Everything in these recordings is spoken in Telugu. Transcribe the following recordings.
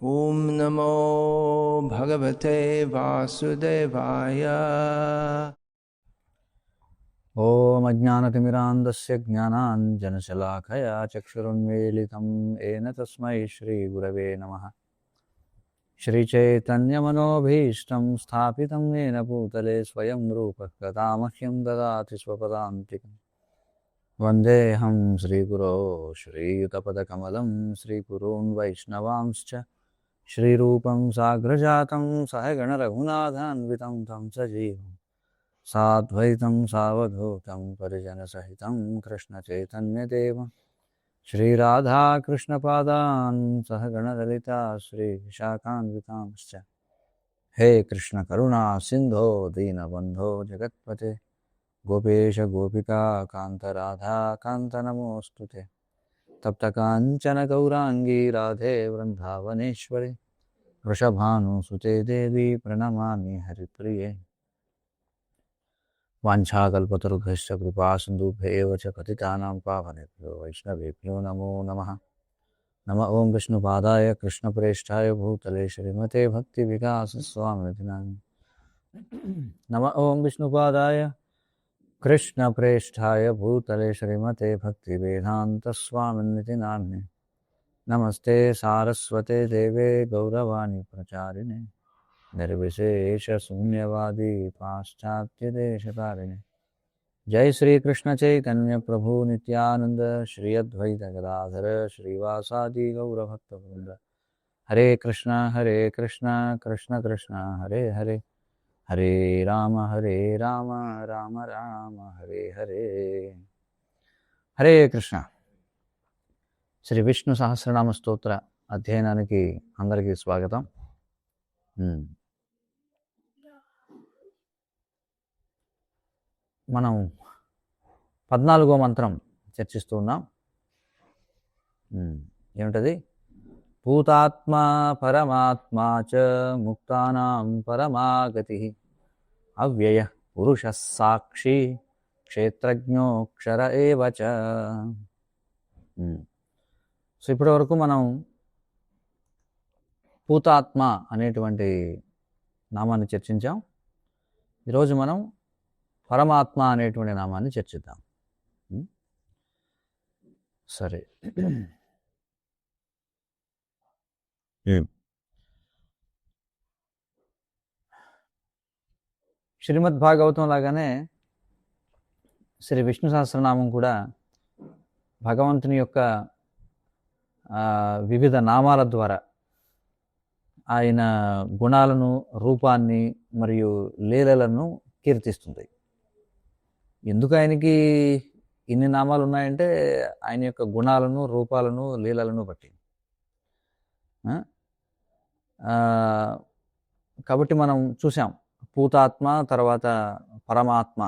ॐ नमो भगवते वासुदेवाय। ॐ अज्ञानतिमिरान्धस्य ज्ञानाञ्जनशलाखया चक्षुरुन्मीलितं येन तस्मै श्रीगुरवे नमः। श्रीचैतन्यमनोभीष्टं स्थापितं येन भूतले स्वयं रूपः कदा मह्यं ददाति स्वपदान्तिकं। वन्देऽहं श्रीगुरो श्रीयुतपदकमलं श्रीगुरून् वैष्णवांश्च श्रीरूपं साग्रजातं सहगणरघुनाथान्वितं तं सजीवम् साद्वैतं सावधूतं परिजनसहितं कृष्णचैतन्यदेवं श्रीराधाकृष्णपादान् सहगणललिता श्रीविशाखान्वितांश्च। हे कृष्णकरुणा सिन्धो दीनबन्धो जगत्पते गोपेश गोपिका कान्तराधा कान्त नमोऽस्तु ते। तप्तकाञ्चन गौराङ्गी राधे वृन्दावनेश्वरि वृषभानुसुते देवी प्रणमामि हरिप्रिये। वाञ्छाकल्पतरुभ्यश्च कृपासिन्धुभ्येव च पतितानां पावनेभ्यो वैष्णवेभ्यो नमो नमः। नमः ॐ विष्णुपादाय कृष्णप्रेष्ठाय भूतले श्रीमते भक्तिविकासस्वामिनिधि नामिने। नमः ॐ विष्णुपादाय कृष्णप्रेष्ठाय भूतले श्रीमते भक्तिवेदान्तस्वामिनिधि नामिने। नमस्ते सारस्वते देवे गौरवाणी प्रचारिणे निर्विशेषशून्यवादी पाश्चात्यदेशतारिणे। जय श्री कृष्ण चैतन्य प्रभु नित्यानंद श्री अद्वैत गदाधर श्रीवासादि गौरभक्तवृंद। हरे कृष्ण कृष्ण कृष्ण हरे हरे हरे राम राम राम हरे हरे। हरे कृष्ण। శ్రీ విష్ణు సహస్రనామ స్తోత్ర అధ్యయనానికి అందరికీ స్వాగతం. మనం 14వ మంత్రం చర్చిస్తూ ఉన్నాం. ఏమిటది? భూతాత్మా పరమాత్మా చ ముక్తానాం పరమాగతి అవ్యయ పురుష సాక్షి క్షేత్రజ్ఞోక్షర ఏవ చ. సో ఇప్పటి వరకు మనం భూతాత్మ అనేటువంటి నామాన్ని చర్చించాం. ఈరోజు మనం పరమాత్మ అనేటువంటి నామాన్ని చర్చిద్దాం. సరే, శ్రీమద్ భాగవతం లాగానే శ్రీ విష్ణు సహస్రనామం కూడా భగవంతుని యొక్క వివిధ నామాల ద్వారా ఆయన గుణాలను, రూపాన్ని మరియు లీలలను కీర్తిస్తుంది. ఎందుకు ఆయనకి ఇన్ని నామాలు ఉన్నాయంటే ఆయన యొక్క గుణాలను, రూపాలను, లీలలను బట్టి. కాబట్టి మనం చూసాం భూతాత్మ, తర్వాత పరమాత్మ.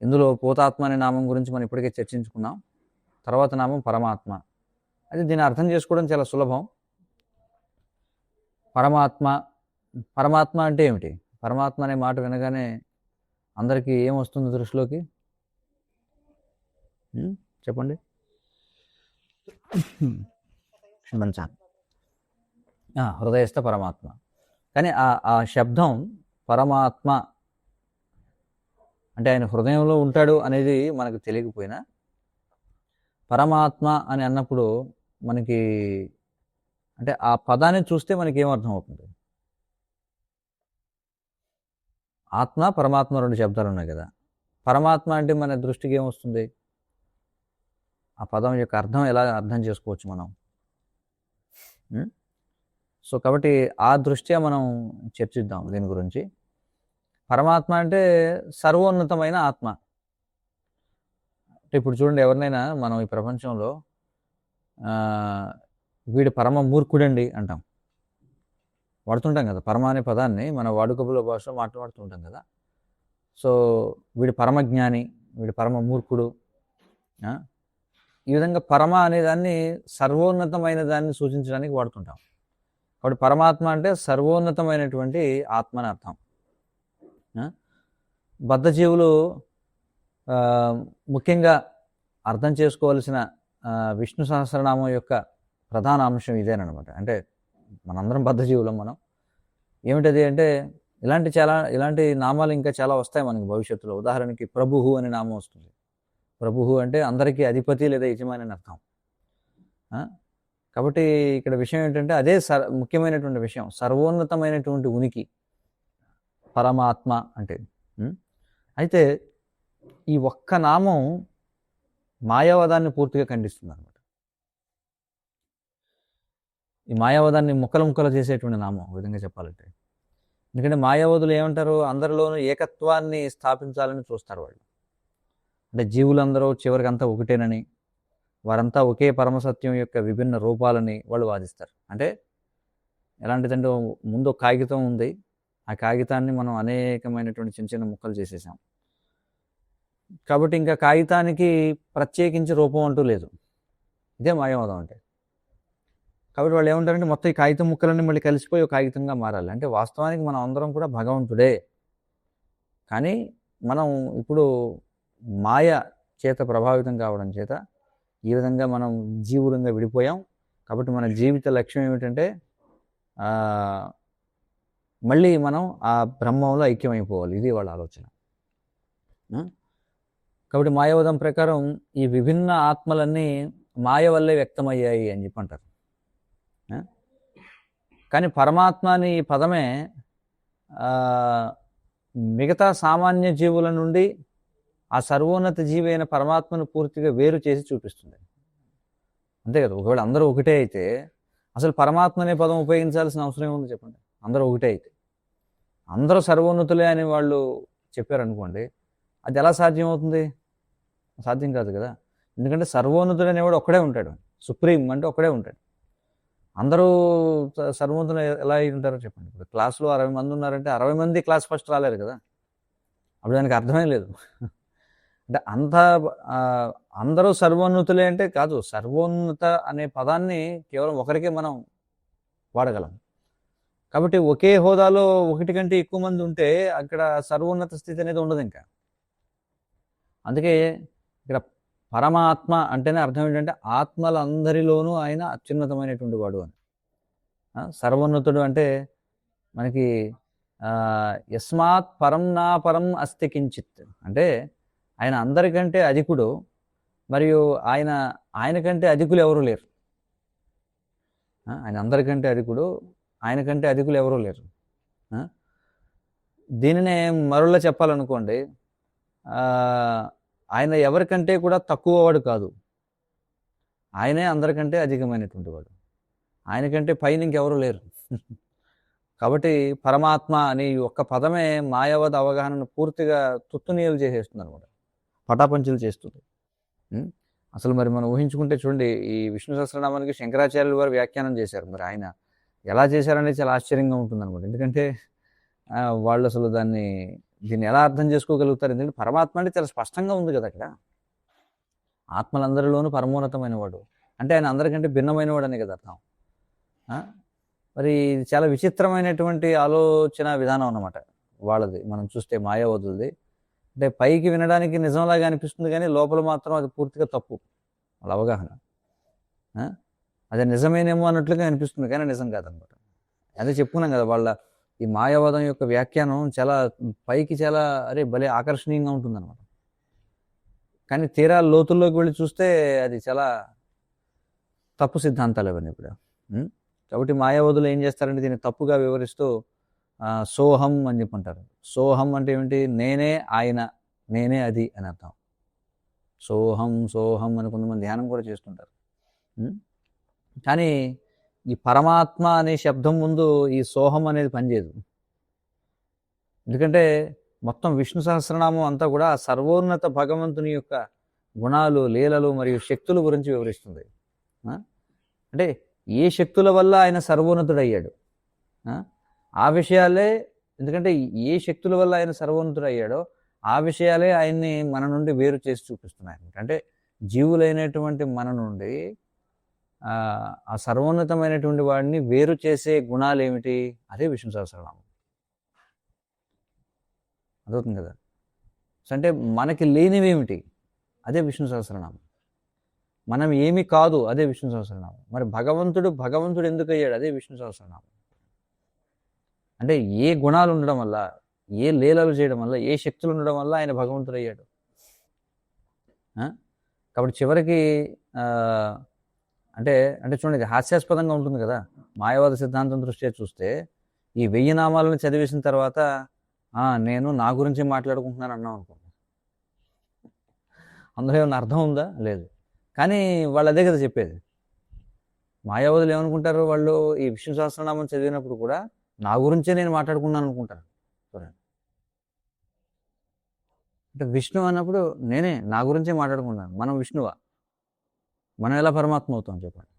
ఇందులో భూతాత్మ అనే నామం గురించి మనం ఇప్పటికే చర్చించుకున్నాం. తర్వాత నామం పరమాత్మ. అయితే దీన్ని అర్థం చేసుకోవడం చాలా సులభం. పరమాత్మ అంటే ఏమిటి? పరమాత్మ అనే మాట వినగానే అందరికీ ఏమొస్తుంది దృష్టిలోకి? చెప్పండి. హృదయస్థ పరమాత్మ. కానీ ఆ శబ్దం పరమాత్మ అంటే ఆయన హృదయంలో ఉంటాడు అనేది మనకు తెలియకపోయినా, పరమాత్మ అని అన్నప్పుడు మనకి అంటే ఆ పదాన్ని చూస్తే మనకి ఏమర్థం అవుతుంది? ఆత్మ, పరమాత్మ రెండు శబ్దాలు ఉన్నాయి కదా. పరమాత్మ అంటే మన దృష్టికి ఏమొస్తుంది? ఆ పదం యొక్క అర్థం ఎలా అర్థం చేసుకోవచ్చు మనం? సో కాబట్టి ఆ దృష్ట్యా మనం చర్చిద్దాం దీని గురించి. పరమాత్మ అంటే సర్వోన్నతమైన ఆత్మ. అంటే ఇప్పుడు చూడండి, ఎవరినైనా మనం ఈ ప్రపంచంలో వీడు పరమ మూర్ఖుడండి అంటాం, వాడుతుంటాం కదా. పరమ అనే పదాన్ని మన వాడుకబుల భాషలో మాట్లాడుతుంటాం కదా. సో వీడు పరమజ్ఞాని, వీడు పరమ మూర్ఖుడు. ఈ విధంగా పరమ అనే దాన్ని సర్వోన్నతమైన దాన్ని సూచించడానికి వాడుతుంటాం. కాబట్టి పరమాత్మ అంటే సర్వోన్నతమైనటువంటి ఆత్మ అని అర్థం. బద్ధజీవులు ముఖ్యంగా అర్థం చేసుకోవాల్సిన విష్ణు సహస్రనామం యొక్క ప్రధాన అంశం ఇదేనమాట. అంటే మనందరం బద్ధజీవులం మనం. ఏమిటది అంటే ఇలాంటి నామాలు ఇంకా చాలా వస్తాయి మనకి భవిష్యత్తులో. ఉదాహరణకి ప్రభువు అనే నామం వస్తుంది. ప్రభువు అంటే అందరికీ అధిపతి లేదా యజమాని అని అర్థం. కాబట్టి ఇక్కడ విషయం ఏంటంటే అదే ముఖ్యమైనటువంటి విషయం, సర్వోన్నతమైనటువంటి ఉనికి పరమాత్మ అంటే. అయితే ఈ ఒక్క నామం మాయావాదాన్ని పూర్తిగా ఖండిస్తుంది అనమాట. ఈ మాయావాదాన్ని ముక్కలు చేసేటువంటి నామం ఒక విధంగా చెప్పాలంటే. ఎందుకంటే మాయావాదులు ఏమంటారు, అందరిలోనూ ఏకత్వాన్ని స్థాపించాలని చూస్తారు వాళ్ళు. అంటే జీవులందరూ చివరికి అంతా ఒకటేనని, వారంతా ఒకే పరమసత్యం యొక్క విభిన్న రూపాలని వాళ్ళు వాదిస్తారు. అంటే ఎలాంటిదంటే ముందు ఒక కాగితం ఉంది, ఆ కాగితాన్ని మనం అనేకమైనటువంటి చిన్న చిన్న ముక్కలు చేసేసాం. కాబట్టి ఇంకా కాగితానికి ప్రత్యేకించి రూపం అంటూ లేదు. ఇదే మాయావాదం అంటే. కాబట్టి వాళ్ళు ఏమంటారంటే మొత్తం ఈ కాగితం ముక్కలన్నీ మళ్ళీ కలిసిపోయి ఒక కాగితంగా మారాలి. అంటే వాస్తవానికి మనం అందరం కూడా భగవంతుడే, కానీ మనం ఇప్పుడు మాయ చేత ప్రభావితం కావడం చేత ఈ విధంగా మనం జీవులంగా విడిపోయాం. కాబట్టి మన జీవిత లక్ష్యం ఏమిటంటే మళ్ళీ మనం ఆ బ్రహ్మంలో ఐక్యమైపోవాలి. ఇది వాళ్ళ ఆలోచన. కాబట్టి మాయావాదం ప్రకారం ఈ విభిన్న ఆత్మలన్నీ మాయ వల్లే వ్యక్తమయ్యాయి అని చెప్పి అంటారు. కానీ పరమాత్మ అనే ఈ పదమే మిగతా సామాన్య జీవుల నుండి ఆ సర్వోన్నత జీవి అయిన పరమాత్మను పూర్తిగా వేరు చేసి చూపిస్తుంది. అంతే కదా. ఒకవేళ అందరూ ఒకటే అయితే అసలు పరమాత్మ అనే పదం ఉపయోగించాల్సిన అవసరం ఏముంది చెప్పండి. అందరూ ఒకటే అయితే, అందరూ సర్వోన్నతులే అని వాళ్ళు చెప్పారనుకోండి, అది ఎలా సాధ్యం అవుతుంది? సాధ్యం కాదు కదా. ఎందుకంటే సర్వోన్నతుడు అనేవాడు ఒక్కడే ఉంటాడు, సుప్రీం అంటే ఒక్కడే ఉంటాడు. అందరూ సర్వోన్నతులు ఎలా అయి ఉంటారో చెప్పండి. ఇప్పుడు క్లాసులో 60 మంది ఉన్నారంటే 60 మంది క్లాస్ ఫస్ట్ రాలేరు కదా. అప్పుడు దానికి అర్థమే లేదు. అంటే అందరూ సర్వోన్నతులే అంటే కాదు. సర్వోన్నత అనే పదాన్ని కేవలం ఒకరికే మనం వాడగలం. కాబట్టి ఒకే హోదాలో ఒకటి కంటే ఎక్కువ మంది ఉంటే అక్కడ సర్వోన్నత స్థితి అనేది ఉండదు ఇంకా. అందుకే ఇక్కడ పరమాత్మ అంటేనే అర్థం ఏంటంటే ఆత్మలందరిలోనూ ఆయన అత్యున్నతమైనటువంటి వాడు అని. సర్వోన్నతుడు అంటే మనకి యస్మాత్ పరం నా పరం అస్తి కించిత్ అంటే ఆయన అందరికంటే అధికుడు, మరియు ఆయన కంటే అధికులు ఎవరూ లేరు. ఆయన అందరికంటే అధికుడు, ఆయన కంటే అధికులు ఎవరూ లేరు. దీనినే మరోలా చెప్పాలనుకోండి, ఆయన ఎవరికంటే కూడా తక్కువ వాడు కాదు, ఆయనే అందరికంటే అధికమైనటువంటి వాడు. ఆయనకంటే పైన ఇంకెవరూ లేరు. కాబట్టి పరమాత్మ అనే ఒక్క పదమే మాయావాద అవగాహనను పూర్తిగా తుత్తునీయలు చేసేస్తుంది అనమాట, పటాపంచులు చేస్తుంది. అసలు మరి మనం ఊహించుకుంటే చూడండి, ఈ విష్ణు సహస్రనామానికి శంకరాచార్యులు వారు వ్యాఖ్యానం చేశారు. మరి ఆయన ఎలా చేశారనేది చాలా ఆశ్చర్యంగా ఉంటుంది అనమాట. ఎందుకంటే వాళ్ళు అసలు దీన్ని ఎలా అర్థం చేసుకోగలుగుతారు? ఎందుకంటే పరమాత్మ అంటే చాలా స్పష్టంగా ఉంది కదా అక్కడ. ఆత్మలందరిలోనూ పరమోన్నతమైన వాడు అంటే ఆయన అందరికంటే భిన్నమైన వాడు అనే కదా అర్థం. మరి ఇది చాలా విచిత్రమైనటువంటి ఆలోచన విధానం అన్నమాట వాళ్ళది. మనం చూస్తే మాయావదులది. అంటే పైకి వినడానికి నిజంలాగా అనిపిస్తుంది, కానీ లోపల మాత్రం అది పూర్తిగా తప్పు వాళ్ళ అవగాహన. అదే నిజమేనేమో అన్నట్లుగా అనిపిస్తుంది, కానీ నిజం కాదనమాట. అదే చెప్పుకున్నాం కదా, వాళ్ళ ఈ మాయావాదం యొక్క వ్యాఖ్యానం చాలా పైకి చాలా భలే ఆకర్షణీయంగా ఉంటుందన్నమాట. కానీ తీరా లోతుల్లోకి వెళ్ళి చూస్తే అది చాలా తప్పు సిద్ధాంతాలు అవన్నీ కూడా. కాబట్టి మాయావాదులు ఏం చేస్తారంటే దీన్ని తప్పుగా వివరిస్తూ సోహం అని చెప్పంటారు. సోహం అంటే ఏమిటి? నేనే ఆయన, నేనే అది అని అర్థం. సోహం అని కొంతమంది ధ్యానం కూడా చేస్తుంటారు. కానీ ఈ పరమాత్మ అనే శబ్దం ముందు ఈ సోహం అనేది పనిచేయదు. ఎందుకంటే మొత్తం విష్ణు సహస్రనామం అంతా కూడా సర్వోన్నత భగవంతుని యొక్క గుణాలు, లీలలు మరియు శక్తుల గురించి వివరిస్తుంది. అంటే ఏ శక్తుల వల్ల ఆయన సర్వోన్నతుడయ్యాడు, ఆ విషయాలే. ఎందుకంటే ఏ శక్తుల వల్ల ఆయన సర్వోన్నతుడయ్యాడో ఆ విషయాలే ఆయన్ని మన నుండి వేరు చేసి చూపిస్తున్నాయి. అంటే జీవులైనటువంటి మన నుండి ఆ సర్వోన్నతమైనటువంటి వాడిని వేరు చేసే గుణాలు ఏమిటి? అదే విష్ణు సహస్రనామం. అదవుతుంది కదా. అంటే మనకి లేనివేమిటి? అదే విష్ణు సహస్రనామం. మనం ఏమి కాదు, అదే విష్ణు సహస్రనామం. మరి భగవంతుడు ఎందుకు అయ్యాడు, అదే విష్ణు సహస్రనామం. అంటే ఏ గుణాలు ఉండడం వల్ల, ఏ లీలలు చేయడం వల్ల, ఏ శక్తులు ఉండడం వల్ల ఆయన భగవంతుడు అయ్యాడు. కాబట్టి చివరికి అంటే అంటే చూడండి, ఇది హాస్యాస్పదంగా ఉంటుంది కదా. మాయావాద సిద్ధాంతం దృష్ట్యా చూస్తే ఈ 1000 నామాలను చదివేసిన తర్వాత నేను నా గురించి మాట్లాడుకుంటున్నాను అన్నాం అనుకోండి, అందులో ఏమన్నా అర్థం ఉందా? లేదు. కానీ వాళ్ళు అదే కదా చెప్పేది. మాయావాదులు ఏమనుకుంటారు, వాళ్ళు ఈ విష్ణు సహస్రనామం చదివినప్పుడు కూడా నా గురించే నేను మాట్లాడుకున్నాను అనుకుంటారు. చూడండి, అంటే విష్ణు అన్నప్పుడు నేనే నా గురించే మాట్లాడుకున్నాను. మనం విష్ణువా? మనం ఎలా పరమాత్మ అవుతాం చెప్పండి?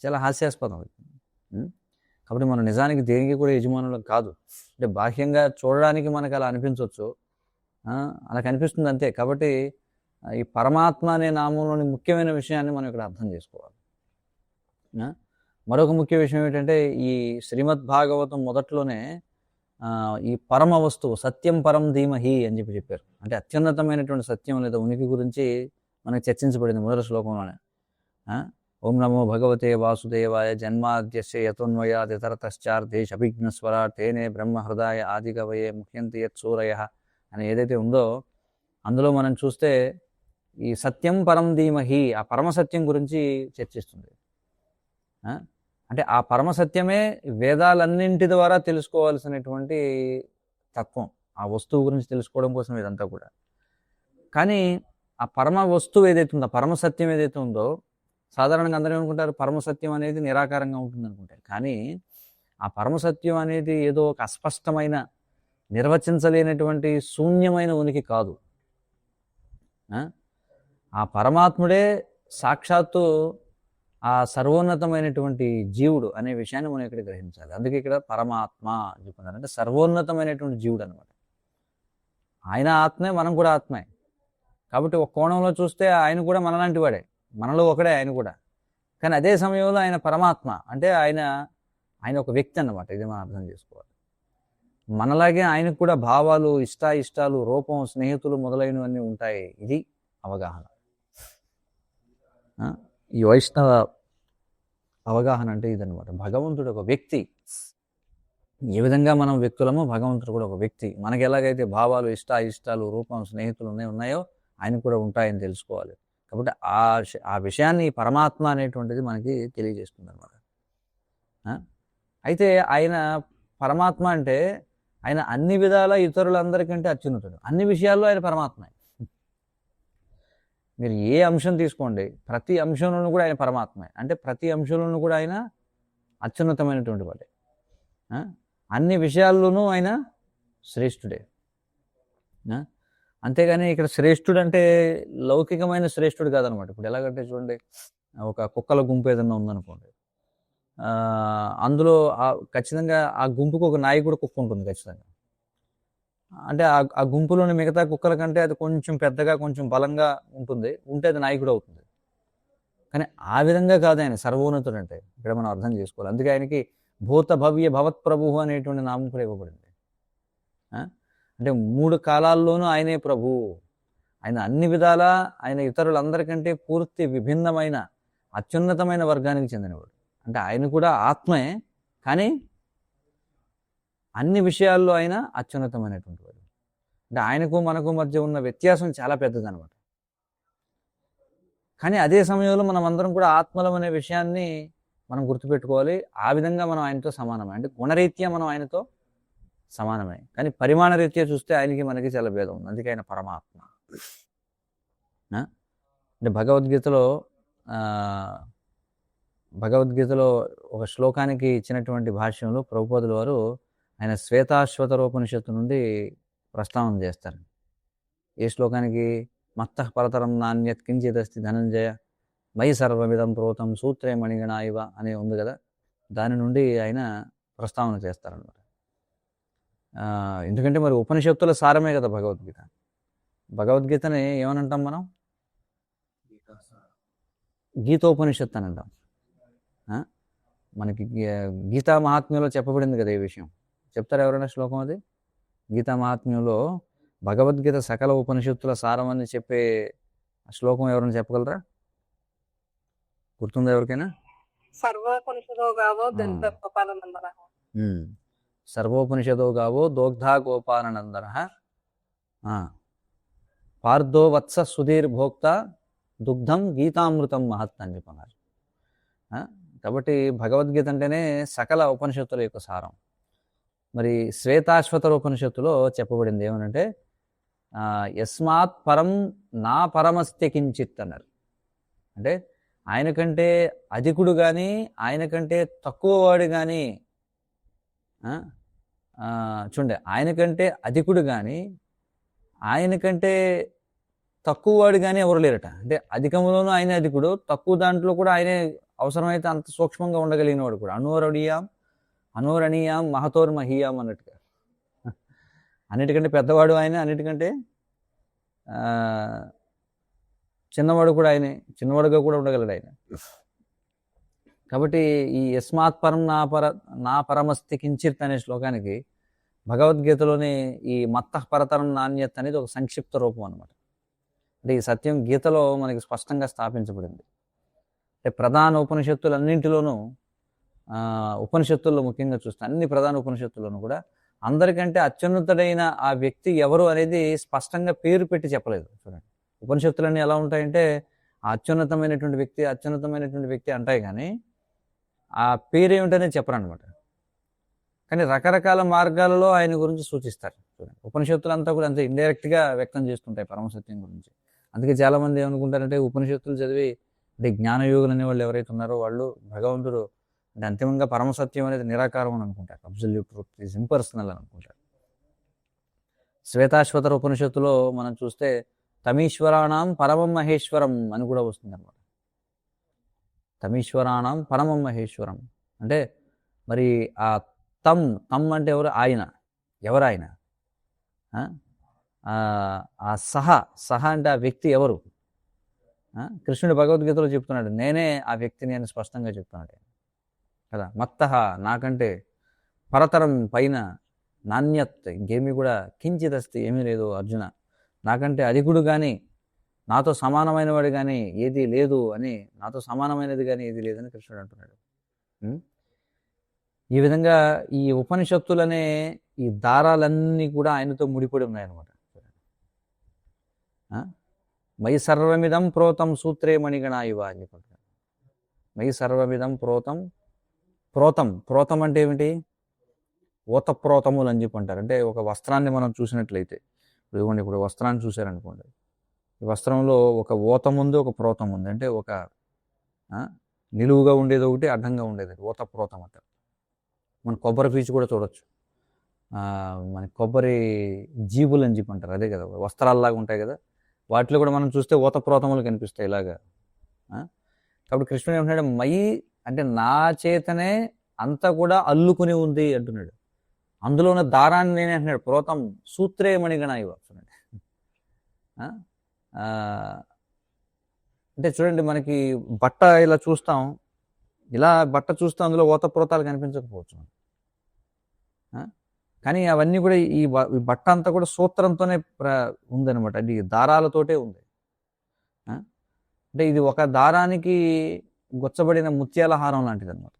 చాలా హాస్యాస్పదం. కాబట్టి మనం నిజానికి దేనికి కూడా యజమానులం కాదు. అంటే బాహ్యంగా చూడడానికి మనకు అలా అనిపించవచ్చు, అలా కనిపిస్తుంది అంతే. కాబట్టి ఈ పరమాత్మ అనే నామంలోని ముఖ్యమైన విషయాన్ని మనం ఇక్కడ అర్థం చేసుకోవాలి. మరొక ముఖ్య విషయం ఏంటంటే, ఈ శ్రీమద్ భాగవతం మొదట్లోనే ఈ పరమ వస్తువు సత్యం పరం ధీమహి అని చెప్పారు. అంటే అత్యున్నతమైనటువంటి సత్యం లేదా ఉనికి గురించి మనకు చర్చించబడింది మొదటి శ్లోకంలోనే. ఓం నమో భగవతే వాసుదేవాయ జన్మాద్యస్య యతోన్మయాదితరతశ్చార్దేశ అభిజ్ఞస్వరా తేనే బ్రహ్మ హృదయ ఆదికవయే ముఖ్యంతి యత్ సూరయ అని ఏదైతే ఉందో, అందులో మనం చూస్తే ఈ సత్యం పరం ధీమహి, ఆ పరమసత్యం గురించి చర్చిస్తుంది. అంటే ఆ పరమసత్యమే వేదాలన్నింటి ద్వారా తెలుసుకోవాల్సినటువంటి తత్వం. ఆ వస్తువు గురించి తెలుసుకోవడం కోసం ఇదంతా కూడా. కానీ ఆ పరమ వస్తువు ఏదైతే ఉందో, పరమసత్యం ఏదైతే ఉందో, సాధారణంగా అందరూ ఏమనుకుంటారు, పరమసత్యం అనేది నిరాకారంగా ఉంటుంది అనుకుంటారు. కానీ ఆ పరమసత్యం అనేది ఏదో ఒక అస్పష్టమైన, నిర్వచించలేనటువంటి శూన్యమైన ఉనికి కాదు. ఆ పరమాత్ముడే సాక్షాత్తు ఆ సర్వోన్నతమైనటువంటి జీవుడు అనే విషయాన్ని మనం ఇక్కడ గ్రహించాలి. అందుకే ఇక్కడ పరమాత్మ అని చెప్పుకున్నారు. అంటే సర్వోన్నతమైనటువంటి జీవుడు అనమాట. ఆయన ఆత్మే, మనం కూడా ఆత్మే. కాబట్టి ఒక కోణంలో చూస్తే ఆయన కూడా మనలాంటి వాడే, మనలో ఒకడే ఆయన కూడా. కానీ అదే సమయంలో ఆయన పరమాత్మ, అంటే ఆయన ఒక వ్యక్తి అన్నమాట. ఇది మనం అర్థం చేసుకోవాలి. మనలాగే ఆయనకు కూడా భావాలు, ఇష్టాలు, రూపం, స్నేహితులు మొదలైనవన్నీ ఉంటాయి. ఇది అవగాహన. ఈ వైష్ణవ అవగాహన అంటే ఇదనమాట. భగవంతుడు ఒక వ్యక్తి. ఏ విధంగా మనం వ్యక్తులమో భగవంతుడు కూడా ఒక వ్యక్తి. మనకి ఎలాగైతే భావాలు, ఇష్టాలు, రూపం, స్నేహితులు ఉన్నాయో ఆయన కూడా ఉంటాయని తెలుసుకోవాలి. కాబట్టి ఆ విషయాన్ని పరమాత్మ అనేటువంటిది మనకి తెలియజేస్తుంది అనమాట. అయితే ఆయన పరమాత్మ అంటే ఆయన అన్ని విధాల ఇతరులందరికంటే అత్యున్నతుడు. అన్ని విషయాల్లో ఆయన పరమాత్మే. మీరు ఏ అంశం తీసుకోండి, ప్రతి అంశంలోనూ కూడా ఆయన పరమాత్మే. అంటే ప్రతి అంశంలోనూ కూడా ఆయన అత్యున్నతమైనటువంటి వాడే. అన్ని విషయాల్లోనూ ఆయన శ్రేష్ఠుడే. అంతేగాని ఇక్కడ శ్రేష్ఠుడు అంటే లౌకికమైన శ్రేష్ఠుడు కాదనమాట. ఇప్పుడు ఎలాగంటే చూడండి, ఒక కుక్కల గుంపు ఏదన్నా ఉందనుకోండి, అందులో ఖచ్చితంగా ఆ గుంపుకు ఒక నాయకుడు కుక్క ఉంటుంది ఖచ్చితంగా. అంటే ఆ గుంపులోని మిగతా కుక్కల కంటే అది కొంచెం పెద్దగా, కొంచెం బలంగా ఉంటే అది నాయకుడు అవుతుంది. కానీ ఆ విధంగా కాదు ఆయన సర్వోన్నతుడు. అంటే ఇక్కడ మనం అర్థం చేసుకోవాలి. అందుకే ఆయనకి భూత భవ్య భవత్ ప్రభు అనేటువంటి నామం కూడా ఇవ్వబడింది. అంటే 3 కాలాల్లోనూ ఆయనే ప్రభు. ఆయన అన్ని విధాలా ఆయన ఇతరులందరికంటే పూర్తి విభిన్నమైన అత్యున్నతమైన వర్గానికి చెందినవాడు. అంటే ఆయన కూడా ఆత్మే, కానీ అన్ని విషయాల్లో ఆయన అత్యున్నతమైనటువంటి వాడు. అంటే ఆయనకు మనకు మధ్య ఉన్న వ్యత్యాసం చాలా పెద్దదనమాట. కానీ అదే సమయంలో మనం అందరం కూడా ఆత్మలం అనే విషయాన్ని మనం గుర్తుపెట్టుకోవాలి. ఆ విధంగా మనం ఆయనతో సమానమే. అంటే గుణరీత్యా మనం ఆయనతో సమానమే, కానీ పరిమాణ రీత్యా చూస్తే ఆయనకి మనకి చాలా భేదం ఉంది. అందుకే ఆయన పరమాత్మ. అంటే భగవద్గీతలో ఒక శ్లోకానికి ఇచ్చినటువంటి భాష్యంలో ప్రభుపాదుల వారు ఆయన శ్వేతాశ్వతరోపనిషత్తు నుండి ప్రస్తావన చేస్తారు. ఏ శ్లోకానికి? మత్తః పరతరం నాణ్యత్ కించిదస్తి ధనంజయ మయి సర్వమిదం ప్రోతం సూత్రే మణిగణ ఇవ అనే ఉంది కదా, దాని నుండి ఆయన ప్రస్తావన చేస్తారన్నమాట. ఎందుకంటే మరి ఉపనిషత్తుల సారమే కదా భగవద్గీత. భగవద్గీతని ఏమనంటాం మనం? గీతోపనిషత్తు అని అంటాం. మనకి గీతా మహాత్మ్యంలో చెప్పబడింది కదా ఈ విషయం. చెప్తారా ఎవరైనా శ్లోకం? అది గీతా మహాత్మ్యంలో భగవద్గీత సకల ఉపనిషత్తుల సారం అని చెప్పే శ్లోకం ఎవరైనా చెప్పగలరా? గుర్తుందా ఎవరికైనా? సర్వోపనిషదో గావో దగ్ధ గోపాలనందనః. సర్వోపనిషదో గావో దోగ్ధా గోపాలనందన పార్థో వత్స సుధీర్ భోక్త దుగ్ధం గీతామృతం మహత్ అని చెప్పన్నారు. కాబట్టి భగవద్గీత అంటేనే సకల ఉపనిషత్తుల యొక్క సారం. మరి శ్వేతాశ్వతర ఉపనిషత్తులో చెప్పబడింది ఏమనంటే యస్మాత్ పరం నా పరమస్త్య కించిత్ అన్నారు. అంటే ఆయన కంటే అధికుడు కానీ ఆయన కంటే తక్కువ వాడు కానీ చూడండి, ఆయన కంటే అధికుడు కానీ ఆయన కంటే తక్కువ వాడు కానీ ఎవరు లేరట. అంటే అధికంలోనూ ఆయనే అధికుడు, తక్కువ దాంట్లో కూడా ఆయనే అవసరమైతే అంత సూక్ష్మంగా ఉండగలిగిన వాడు కూడా. అనోరణీయాం మహతోర్ మహీయాం అన్నట్టుగా అన్నిటికంటే పెద్దవాడు ఆయన, అన్నిటికంటే చిన్నవాడు కూడా ఆయనే, చిన్నవాడుగా కూడా ఉండగలడు ఆయన. కాబట్టి ఈ యస్మాత్ పరం నా పరమస్తి కించిత్ అనే శ్లోకానికి భగవద్గీతలోని ఈ మత్తః పరతరం నాణ్యత్ అనేది ఒక సంక్షిప్త రూపం అనమాట. అంటే ఈ సత్యం గీతలో మనకి స్పష్టంగా స్థాపించబడింది. అంటే ప్రధాన ఉపనిషత్తులన్నింటిలోనూ ఉపనిషత్తుల్లో ముఖ్యంగా చూస్తే అన్ని ప్రధాన ఉపనిషత్తుల్లోనూ కూడా అందరికంటే అత్యున్నతుడైన ఆ వ్యక్తి ఎవరు అనేది స్పష్టంగా పేరు పెట్టి చెప్పలేదు. చూడండి, ఉపనిషత్తులన్నీ ఎలా ఉంటాయంటే అత్యున్నతమైనటువంటి వ్యక్తి అంటాయి, కానీ ఆ పేరేమిటనే చెప్పరు అనమాట. కానీ రకరకాల మార్గాలలో ఆయన గురించి సూచిస్తారు. చూడండి, ఉపనిషత్తులంతా కూడా అంతే ఇండైరెక్ట్గా వ్యక్తం చేస్తుంటాయి పరమసత్యం గురించి. అందుకే చాలామంది ఏమనుకుంటారంటే ఉపనిషత్తులు చదివి అంటే జ్ఞానయోగులు అనే వాళ్ళు ఎవరైతే ఉన్నారో వాళ్ళు భగవంతుడు అంటే అంతిమంగా పరమసత్యం అనేది నిరాకారం అని అనుకుంటారు, అబ్సల్యూట్ ట్రూత్ ఈజ్ ఇంపర్సనల్ అని అనుకుంటారు. శ్వేతాశ్వతర ఉపనిషత్తులో మనం చూస్తే తమీశ్వరాణం పరమం మహేశ్వరం అని కూడా వస్తుంది అనమాట. తమీశ్వరాణం పరమం మహేశ్వరం అంటే మరి ఆ తమ్ అంటే ఎవరు ఆయన ఆ సహ అంటే ఆ వ్యక్తి ఎవరు? కృష్ణుడు భగవద్గీతలో చెప్తున్నాడు, నేనే ఆ వ్యక్తిని అని స్పష్టంగా చెప్తున్నాడు కదా. మత్తః నాకంటే పరతరం పైన నాణ్యత్ ఇంకేమీ కూడా కించిదస్తి ఏమీ లేదు అర్జున, నాకంటే అధికుడు కానీ నాతో సమానమైన వాడు కానీ ఏదీ లేదు అని, నాతో సమానమైనది కానీ ఏదీ లేదని కృష్ణుడు అంటున్నాడు. ఈ విధంగా ఈ ఉపనిషత్తులనే ఈ దారాలన్నీ కూడా ఆయనతో ముడిపడి ఉన్నాయన్నమాట. మయి సర్వమిదం ప్రోతం సూత్రే మణిగణా ఇవ అని చెప్పుకుంటున్నాడు. మయి సర్వమిదం ప్రోతం అంటే ఏమిటి? ఓతప్రోతములు అని చెప్పి అంటారు. అంటే ఒక వస్త్రాన్ని మనం చూసినట్లయితే ఇప్పుడు వస్త్రాన్ని చూశారనుకోండి, ఈ వస్త్రంలో ఒక ఓతం ఉంది, ఒక ప్రోతం ఉంది. అంటే ఒక నిలువుగా ఉండేది ఒకటి, అడ్డంగా ఉండేది ఓతప్రోతం అంటారు. మన కొబ్బరి పీచు కూడా చూడొచ్చు, మన కొబ్బరి జీబులు అని చెప్పి అంటారు, అదే కదా వస్త్రాల్లాగా ఉంటాయి కదా, వాటిలో కూడా మనం చూస్తే ఓతప్రోతములు కనిపిస్తాయి ఇలాగా. కాబట్టి కృష్ణుడు ఏమంటున్నాడు, మయి అంటే నా చేతనే అంతా కూడా అల్లుకుని ఉంది అంటున్నాడు. అందులో ఉన్న దారాన్ని నేనే అంటున్నాడు. ప్రోతం సూత్రే మణిగణ ఇవ అంటే చూడండి, మనకి బట్ట ఇలా చూస్తాం, ఇలా బట్ట చూస్తే అందులో ఓతప్రోతాలు కనిపించకపోవచ్చు, కానీ అవన్నీ కూడా ఈ బట్ట అంతా కూడా సూత్రంతోనే ఉందన్నమాట. అది దారాలతోటే ఉంది. అంటే ఇది ఒక దారానికి గుచ్చబడిన ముత్యాల హారం లాంటిది అనమాట.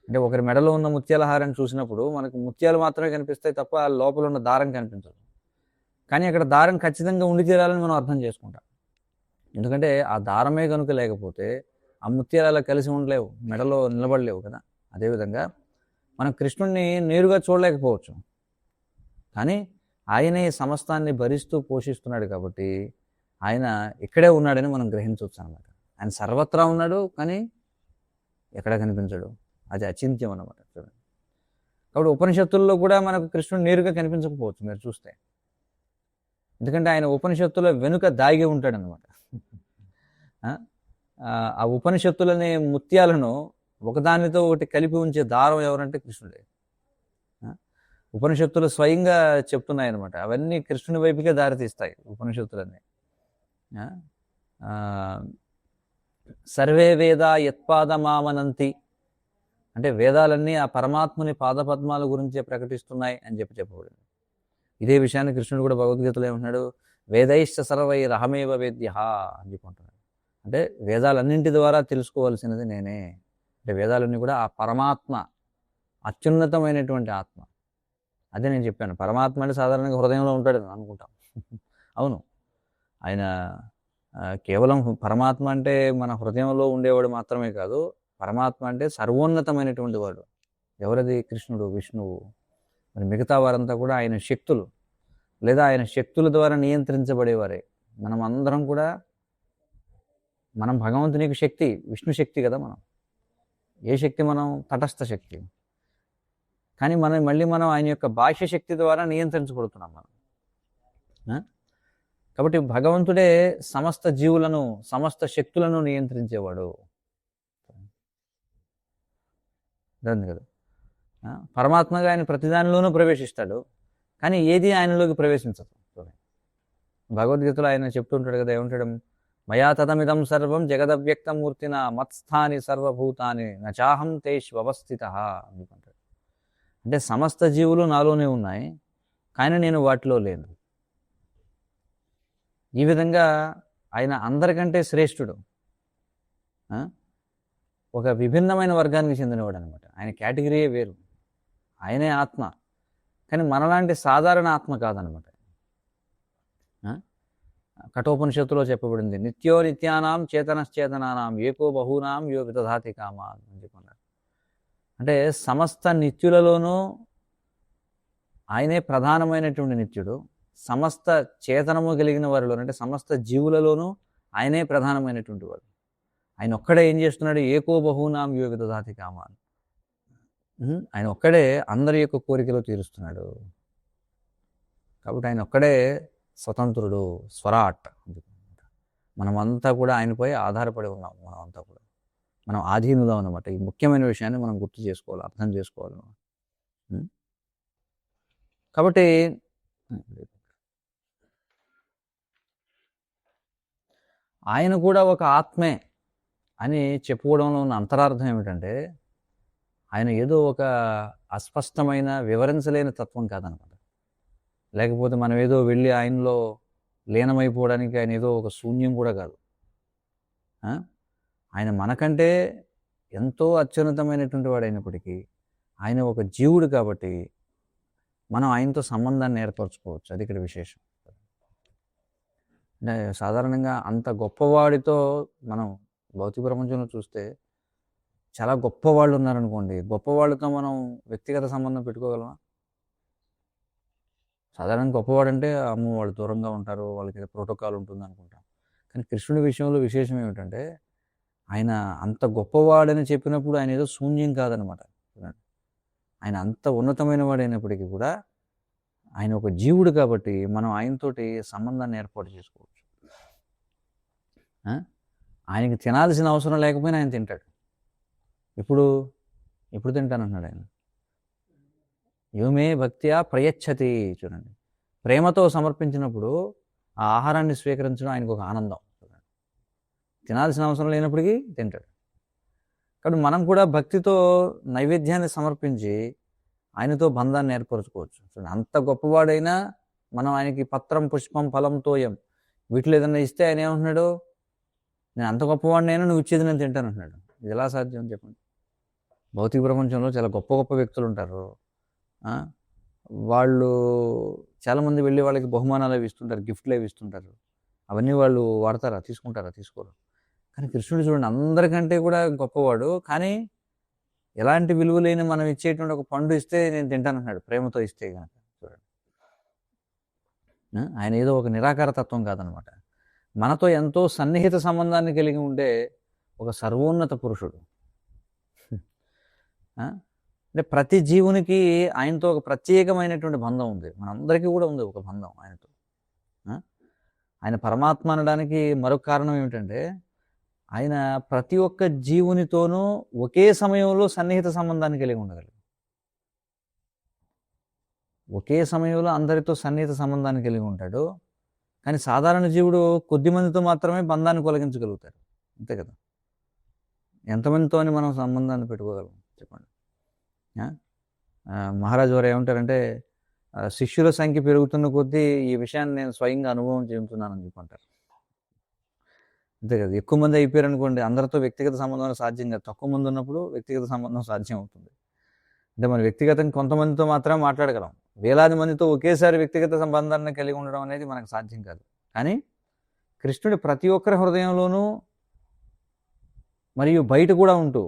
అంటే ఒకరి మెడలో ఉన్న ముత్యాల హారాన్ని చూసినప్పుడు మనకు ముత్యాలు మాత్రమే కనిపిస్తాయి తప్ప లోపల ఉన్న దారం కనిపించదు. కానీ అక్కడ దారం ఖచ్చితంగా ఉండి తీరాలని మనం అర్థం చేసుకుంటాం. ఎందుకంటే ఆ దారమే కనుక లేకపోతే ఆ ముత్యాలు అలా కలిసి ఉండలేవు, మెడలో నిలబడలేవు కదా. అదేవిధంగా మనం కృష్ణుడిని నేరుగా చూడలేకపోవచ్చు, కానీ ఆయనే సమస్తాన్ని భరిస్తూ పోషిస్తున్నాడు కాబట్టి ఆయన ఇక్కడే ఉన్నాడని మనం గ్రహించవచ్చు అన్నమాట. ఆయన సర్వత్రా ఉన్నాడు, కానీ ఎక్కడ కనిపించడు, అది అచింత్యం అన్నమాట. చూడండి, కాబట్టి ఉపనిషత్తుల్లో కూడా మనకు కృష్ణుడు నేరుగా కనిపించకపోవచ్చు మీరు చూస్తే, ఎందుకంటే ఆయన ఉపనిషత్తుల వెనుక దాగి ఉంటాడనమాట. ఆ ఉపనిషత్తులనే ముత్యాలను ఒకదానితో ఒకటి కలిపి ఉంచే దారం ఎవరంటే కృష్ణుడే. ఉపనిషత్తులు స్వయంగా చెప్తున్నాయి అనమాట, అవన్నీ కృష్ణుని వైపుకే దారితీస్తాయి ఉపనిషత్తులన్నీ. సర్వే వేద యత్పాదమామనంతి అంటే వేదాలన్నీ ఆ పరమాత్ముని పాదపద్మాల గురించే ప్రకటిస్తున్నాయి అని చెప్పబడింది. ఇదే విషయాన్ని కృష్ణుడు కూడా భగవద్గీతలో ఏమంటున్నాడు, వేదైశ్చ సర్వైరహమేవ వేద్య అని చెప్పుకుంటున్నాడు. అంటే వేదాలన్నింటి ద్వారా తెలుసుకోవాల్సినది నేనే. అంటే వేదాలన్నీ కూడా ఆ పరమాత్మ, అత్యున్నతమైనటువంటి ఆత్మ. అదే నేను చెప్పాను. పరమాత్మ అంటే సాధారణంగా హృదయంలో ఉంటాడని అనుకుంటాం. అవును. ఆయన కేవలం పరమాత్మ అంటే మన హృదయంలో ఉండేవాడు మాత్రమే కాదు. పరమాత్మ అంటే సర్వోన్నతమైనటువంటి వాడు. ఎవరది? కృష్ణుడు, విష్ణువు. మరి మిగతా వారంతా కూడా ఆయన శక్తులు, లేదా ఆయన శక్తుల ద్వారా నియంత్రించబడేవారే. మనం అందరం కూడా, మనం భగవంతునికి శక్తి, విష్ణు శక్తి కదా మనం. ఏ శక్తి మనం? తటస్థ శక్తి. కానీ మనం ఆయన యొక్క బాహ్య శక్తి ద్వారా నియంత్రించబడుతున్నాం మనం. కాబట్టి భగవంతుడే సమస్త జీవులను, సమస్త శక్తులను నియంత్రించేవాడు. అర్థం కదా. పరమాత్మగా ఆయన ప్రతిదానిలోనూ ప్రవేశిస్తాడు, కానీ ఏది ఆయనలోకి ప్రవేశించదు. భగవద్గీతలో ఆయన చెప్తుంటాడు కదా, ఏమంటాడు? మయా తదమిదం సర్వం జగదవ్యక్తం మూర్తిన మత్స్థాని సర్వభూతాని నచాహం తేష్వస్థితః అనుకుంటాడు. అంటే సమస్త జీవులు నాలోనే ఉన్నాయి, కానీ నేను వాటిలో లేను. ఈ విధంగా ఆయన అందరికంటే శ్రేష్ఠుడు, ఒక విభిన్నమైన వర్గానికి చెందినవాడు అనమాట. ఆయన కేటగిరీయే వేరు. ఆయనే ఆత్మ, కానీ మనలాంటి సాధారణ ఆత్మ కాదనమాట. కఠోపనిషత్తులో చెప్పబడింది, నిత్యో నిత్యానాం చేతనశ్చేతనానాం ఏకో బహూనాం యో విదధాతి కామాన్ అని చెప్పన్నారు. అంటే సమస్త నిత్యులలోనూ ఆయనే ప్రధానమైనటువంటి నిత్యుడు. సమస్త చేతనము కలిగిన వారిలో, అంటే సమస్త జీవులలోనూ ఆయనే ప్రధానమైనటువంటి వాడు. ఆయన ఒక్కడే ఏం చేస్తున్నాడు? ఏకో బహూనాం యో విదధాతి కామాన్. ఆయన ఒక్కడే అందరి యొక్క కోరికలు తీరుస్తున్నాడు. కాబట్టి ఆయన ఒక్కడే స్వతంత్రుడు, స్వరాట్. మనమంతా కూడా ఆయనపై ఆధారపడి ఉన్నాం. మనమంతా కూడా మనం ఆధీనులం అన్నమాట. ఈ ముఖ్యమైన విషయాన్ని మనం గుర్తు చేసుకోవాలి, అర్థం చేసుకోవాలి. కాబట్టి ఆయన కూడా ఒక ఆత్మే అని చెప్పుకోవడంలో ఉన్న అంతరార్థం ఏమిటంటే, ఆయన ఏదో ఒక అస్పష్టమైన వివరించలేని తత్వం కాదనమాట. లేకపోతే మనం ఏదో వెళ్ళి ఆయనలో లీనమైపోవడానికి ఆయన ఏదో ఒక శూన్యం కూడా కాదు. ఆయన మనకంటే ఎంతో అత్యున్నతమైనటువంటి వాడు అయినప్పటికీ ఆయన ఒక జీవుడు కాబట్టి మనం ఆయనతో సంబంధాన్ని ఏర్పరచుకోవచ్చు. అది ఇక్కడ విశేషం. అంటే సాధారణంగా అంత గొప్పవాడితో మనం భౌతిక ప్రపంచంలో చూస్తే చాలా గొప్పవాళ్ళు ఉన్నారనుకోండి, గొప్పవాళ్ళతో మనం వ్యక్తిగత సంబంధం పెట్టుకోగలమా? సాధారణంగా గొప్పవాడంటే అమ్మో వాళ్ళు దూరంగా ఉంటారు, వాళ్ళకి ప్రోటోకాల్ ఉంటుంది అనుకుంటాం. కానీ కృష్ణుడి విషయంలో విశేషం ఏమిటంటే, ఆయన అంత గొప్పవాడని చెప్పినప్పుడు ఆయన ఏదో శూన్యం కాదనమాట. ఆయన అంత ఉన్నతమైన వాడైనప్పటికీ కూడా ఆయన ఒక జీవుడు కాబట్టి మనం ఆయనతోటి సంబంధాన్ని ఏర్పాటు చేసుకోవచ్చు. ఆయనకి తినాల్సిన అవసరం లేకపోయినా ఆయన తింటాడు. ఎప్పుడు తింటానంటున్నాడు ఆయన. యోమే భక్త్యా ప్రయచ్చతి. చూడండి, ప్రేమతో సమర్పించినప్పుడు ఆ ఆహారాన్ని స్వీకరించడం ఆయనకు ఒక ఆనందం. చూడండి, తినాల్సిన అవసరం లేనప్పటికీ తింటాడు. కాబట్టి మనం కూడా భక్తితో నైవేద్యాన్ని సమర్పించి ఆయనతో బంధాన్ని ఏర్పరచుకోవచ్చు. చూడండి, అంత గొప్పవాడైనా మనం ఆయనకి పత్రం, పుష్పం, ఫలం, తోయం వీటిలో ఏదన్నా ఇస్తే ఆయన ఏమంటున్నాడు? నేను అంత గొప్పవాడినైనా నువ్వు ఇచ్చేది నేను తింటాను అంటున్నాడు. ఇది ఎలా సాధ్యం చెప్పండి? భౌతిక ప్రపంచంలో చాలా గొప్ప గొప్ప వ్యక్తులు ఉంటారు. వాళ్ళు చాలామంది వెళ్ళి వాళ్ళకి బహుమానాలు అవి ఇస్తుంటారు, గిఫ్ట్లు అవి ఇస్తుంటారు. అవన్నీ వాళ్ళు వాడతారా? తీసుకుంటారా? తీసుకోరు. కానీ కృష్ణుడు చూడండి, అందరికంటే కూడా గొప్పవాడు, కానీ ఎలాంటి విలువ లేని మనం ఇచ్చేటువంటి ఒక పండు ఇస్తే నేను తింటానంటున్నాడు, ప్రేమతో ఇస్తే కనుక. చూడండి, ఆయన ఏదో ఒక నిరాకార తత్వం కాదనమాట. మనతో ఎంతో సన్నిహిత సంబంధాన్ని కలిగి ఉండే ఒక సర్వోన్నత పురుషుడు. అంటే ప్రతి జీవునికి ఆయనతో ఒక ప్రత్యేకమైనటువంటి బంధం ఉంది. మనందరికీ కూడా ఉంది ఒక బంధం ఆయనతో. ఆయన పరమాత్మ అనడానికి మరొక కారణం ఏమిటంటే, ఆయన ప్రతి ఒక్క జీవునితోనూ ఒకే సమయంలో సన్నిహిత సంబంధాన్ని కలిగి ఉండగలరు. ఒకే సమయంలో అందరితో సన్నిహిత సంబంధాన్ని కలిగి ఉంటాడు. కానీ సాధారణ జీవుడు కొద్ది మందితో మాత్రమే బంధాన్ని కొలగించగలుగుతారు. అంతే కదా. ఎంతమందితో అని మనం సంబంధాన్ని పెట్టుకోగలం చెప్పండి? మహారాజు వారు ఏమంటారంటే, శిష్యుల సంఖ్య పెరుగుతున్న కొద్దీ ఈ విషయాన్ని నేను స్వయంగా అనుభవం చెందుతున్నానని చెప్పంటారు. అంతే కదా. ఎక్కువ మంది అయిపోయారు అనుకోండి, అందరితో వ్యక్తిగత సంబంధం సాధ్యం కాదు. తక్కువ మంది ఉన్నప్పుడు వ్యక్తిగత సంబంధం సాధ్యం అవుతుంది. అంటే మన వ్యక్తిగతంగా కొంతమందితో మాత్రమే మాట్లాడగలం. వేలాది మందితో ఒకేసారి వ్యక్తిగత సంబంధాన్ని కలిగి ఉండడం అనేది మనకు సాధ్యం కాదు. కానీ కృష్ణుడు ప్రతి ఒక్కరి హృదయంలోనూ మరియు బయట కూడా ఉంటూ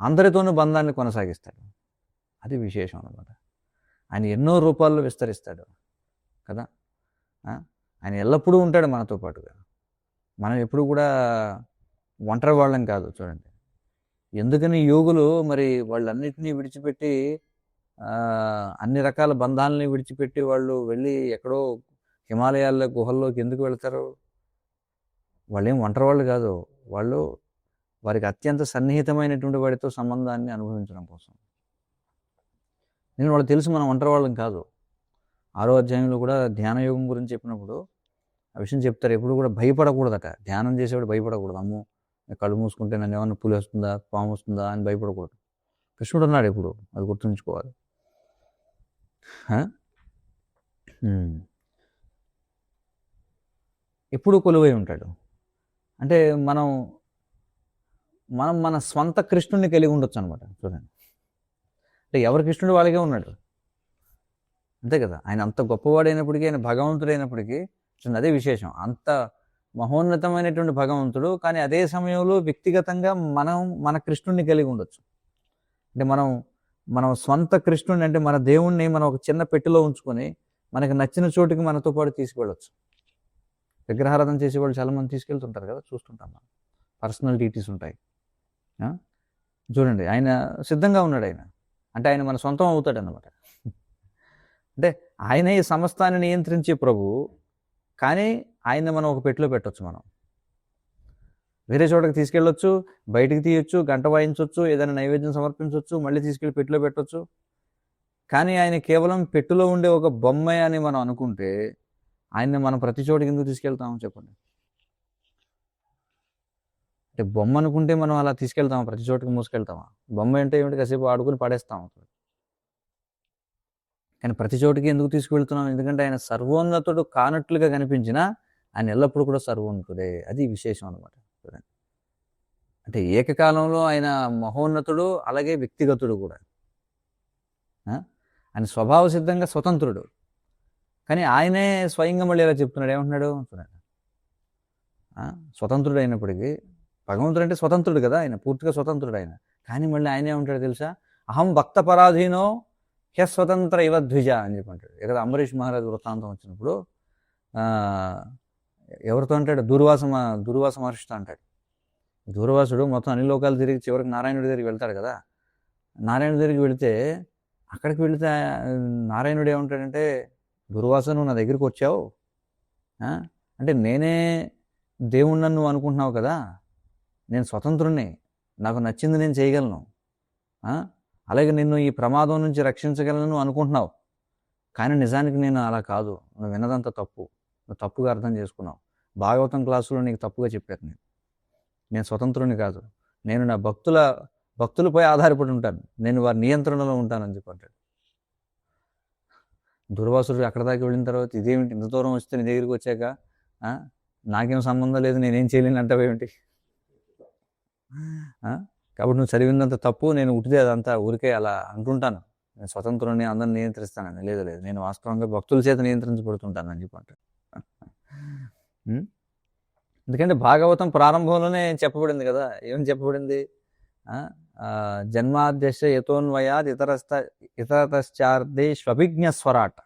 అందరితోనూ బంధాన్ని కొనసాగిస్తాడు. అది విశేషం అన్నమాట. ఆయన ఎన్నో రూపాల్లో విస్తరిస్తాడు కదా. ఆయన ఎల్లప్పుడూ ఉంటాడు మనతో పాటుగా. మనం ఎప్పుడు కూడా ఒంటరి వాళ్ళం కాదు. చూడండి, ఎందుకని యోగులు మరి వాళ్ళన్నిటినీ విడిచిపెట్టి అన్ని రకాల బంధాలని విడిచిపెట్టి వాళ్ళు వెళ్ళి ఎక్కడో హిమాలయాల్లో గుహల్లోకి ఎందుకు వెళ్తారు? వాళ్ళు ఏం ఒంటరి వాళ్ళు కాదు. వాళ్ళు వారికి అత్యంత సన్నిహితమైనటువంటి వాడితో సంబంధాన్ని అనుభవించడం కోసం. నేను వాళ్ళు తెలుసు మనం ఒంటరి వాళ్ళం కాదు. 6వ అధ్యాయంలో కూడా ధ్యానయోగం గురించి చెప్పినప్పుడు ఆ విషయం చెప్తారు. ఎప్పుడు కూడా భయపడకూడదట. ధ్యానం చేసేవాడు భయపడకూడదు. అమ్మో కళ్ళు మూసుకుంటే నన్ను ఏమన్నా పులి వస్తుందా, పాము వస్తుందా అని భయపడకూడదు. కృష్ణుడు అన్నాడు ఎప్పుడు, అది గుర్తుంచుకోవాలి. ఎప్పుడు కొలువై ఉంటాడు. అంటే మనం మన స్వంత కృష్ణుడిని కలిగి ఉండొచ్చు అనమాట. చూడండి, అంటే ఎవరి కృష్ణుడు వాళ్ళకే ఉన్నాడు. అంతే కదా. ఆయన అంత గొప్పవాడైనప్పటికీ, ఆయన భగవంతుడైనప్పటికీ అదే విశేషం. అంత మహోన్నతమైనటువంటి భగవంతుడు, కానీ అదే సమయంలో వ్యక్తిగతంగా మన కృష్ణుడిని కలిగి ఉండొచ్చు. అంటే మనం స్వంత కృష్ణుడిని, అంటే మన దేవుణ్ణి మనం ఒక చిన్న పెట్టెలో ఉంచుకొని మనకి నచ్చిన చోటుకి మనతో పాటు తీసుకువెళ్ళొచ్చు. విగ్రహారాధన చేసేవాళ్ళు చాలామంది తీసుకెళ్తుంటారు కదా, చూస్తుంటాం మనం. పర్సనల్ డీటీస్ ఉంటాయి. చూడండి, ఆయన సిద్ధంగా ఉన్నాడు. ఆయన అంటే ఆయన మన సొంతం అవుతాడు అన్నమాట. అంటే ఆయనే ఈ సమస్తాన్ని నియంత్రించే ప్రభువు, కానీ ఆయన మనం ఒక పెట్టెలో పెట్టవచ్చు. మనం వేరే చోటకి తీసుకెళ్ళొచ్చు, బయటికి తీయొచ్చు, గంట వాయించవచ్చు, ఏదైనా నైవేద్యం సమర్పించవచ్చు, మళ్ళీ తీసుకెళ్ళి పెట్టెలో పెట్టవచ్చు. కానీ ఆయన కేవలం పెట్టెలో ఉండే ఒక బొమ్మ అని మనం అనుకుంటే ఆయన్ని మనం ప్రతి చోటికి ఎందుకు తీసుకెళ్తాము చెప్పండి? అంటే బొమ్మ అనుకుంటే మనం అలా తీసుకెళ్తామా? ప్రతి చోటికి మోసుకెళ్తామా? బొమ్మ అంటే ఏమిటి, కాసేపు ఆడుకుని పడేస్తాం. కానీ ప్రతి చోటికి ఎందుకు తీసుకువెళ్తున్నాం? ఎందుకంటే ఆయన సర్వోన్నతుడు కానట్లుగా కనిపించినా ఆయన ఎల్లప్పుడూ కూడా సర్వోన్నతుడే. అది విశేషం అనమాట. అంటే ఏకకాలంలో ఆయన మహోన్నతుడు, అలాగే వ్యక్తిగతుడు కూడా. ఆయన స్వభావ సిద్ధంగా స్వతంత్రుడు, కానీ ఆయనే స్వయంగా మళ్ళీ ఎలా చెప్తున్నాడు, ఏమంటున్నాడు చూడండి. స్వతంత్రుడు అయినప్పటికీ, భగవంతుడు అంటే స్వతంత్రుడు కదా, ఆయన పూర్తిగా స్వతంత్రుడు ఆయన. కానీ మళ్ళీ ఆయనే ఉంటాడు తెలుసా, అహం భక్త పరాధీనో హ్యస్వతంత్ర ఇవ ద్విజ అని చెప్పి అంటాడు. ఇక్కడ అంబరీష్ మహారాజు వృత్తాంతం వచ్చినప్పుడు ఎవరితో అంటాడు, దుర్వాస మహర్షితో అంటాడు. దూర్వాసుడు మొత్తం అన్ని లోకాలు తిరిగి చివరికి నారాయణుడి దగ్గరికి వెళ్తాడు కదా. నారాయణుడి దగ్గరికి వెళితే, అక్కడికి వెళితే నారాయణుడు ఏమంటాడంటే, దుర్వాస నువ్వు నా దగ్గరికి వచ్చావు అంటే నేనే దేవుణ్ణి నువ్వు అనుకుంటున్నావు కదా, నేను స్వతంత్రుణ్ణి, నాకు నచ్చింది నేను చేయగలను, అలాగే నిన్ను ఈ ప్రమాదం నుంచి రక్షించగలను అనుకుంటున్నావు, కానీ నిజానికి నేను అలా కాదు, నువ్వు విన్నదంతా తప్పు, నువ్వు తప్పుగా అర్థం చేసుకున్నావు. భాగవతం క్లాసులో నీకు తప్పుగా చెప్పాను. నేను స్వతంత్రుని కాదు, నేను నా భక్తులపై ఆధారపడి ఉంటాను, నేను వారి నియంత్రణలో ఉంటానని చెప్పి అంటాడు. దుర్వాసుడు అక్కడ దాకా వెళ్ళిన తర్వాత, ఇదేమిటి ఇంత దూరం వస్తే నీ దగ్గరికి వచ్చాక నాకేం సంబంధం లేదు, నేనేం చేయలేను అంటావేమిటి? కాబట్టి నువ్వు చదివినంత తప్పు, నేను ఉట్టిదే అదంతా ఊరికే అలా అంటుంటాను, నేను స్వతంత్రుని అందరిని నియంత్రిస్తానని. లేదు, నేను వాస్తవంగా భక్తుల చేత నియంత్రించబడుతుంటానని చెప్పి అంటాడు. ఎందుకంటే భాగవతం ప్రారంభంలోనే చెప్పబడింది కదా, ఏమని చెప్పబడింది, జన్మాద్యశ్చ యతోన్వయాద్ ఇతరతశ్చార్దే స్వభిజ్ఞ స్వరాట్.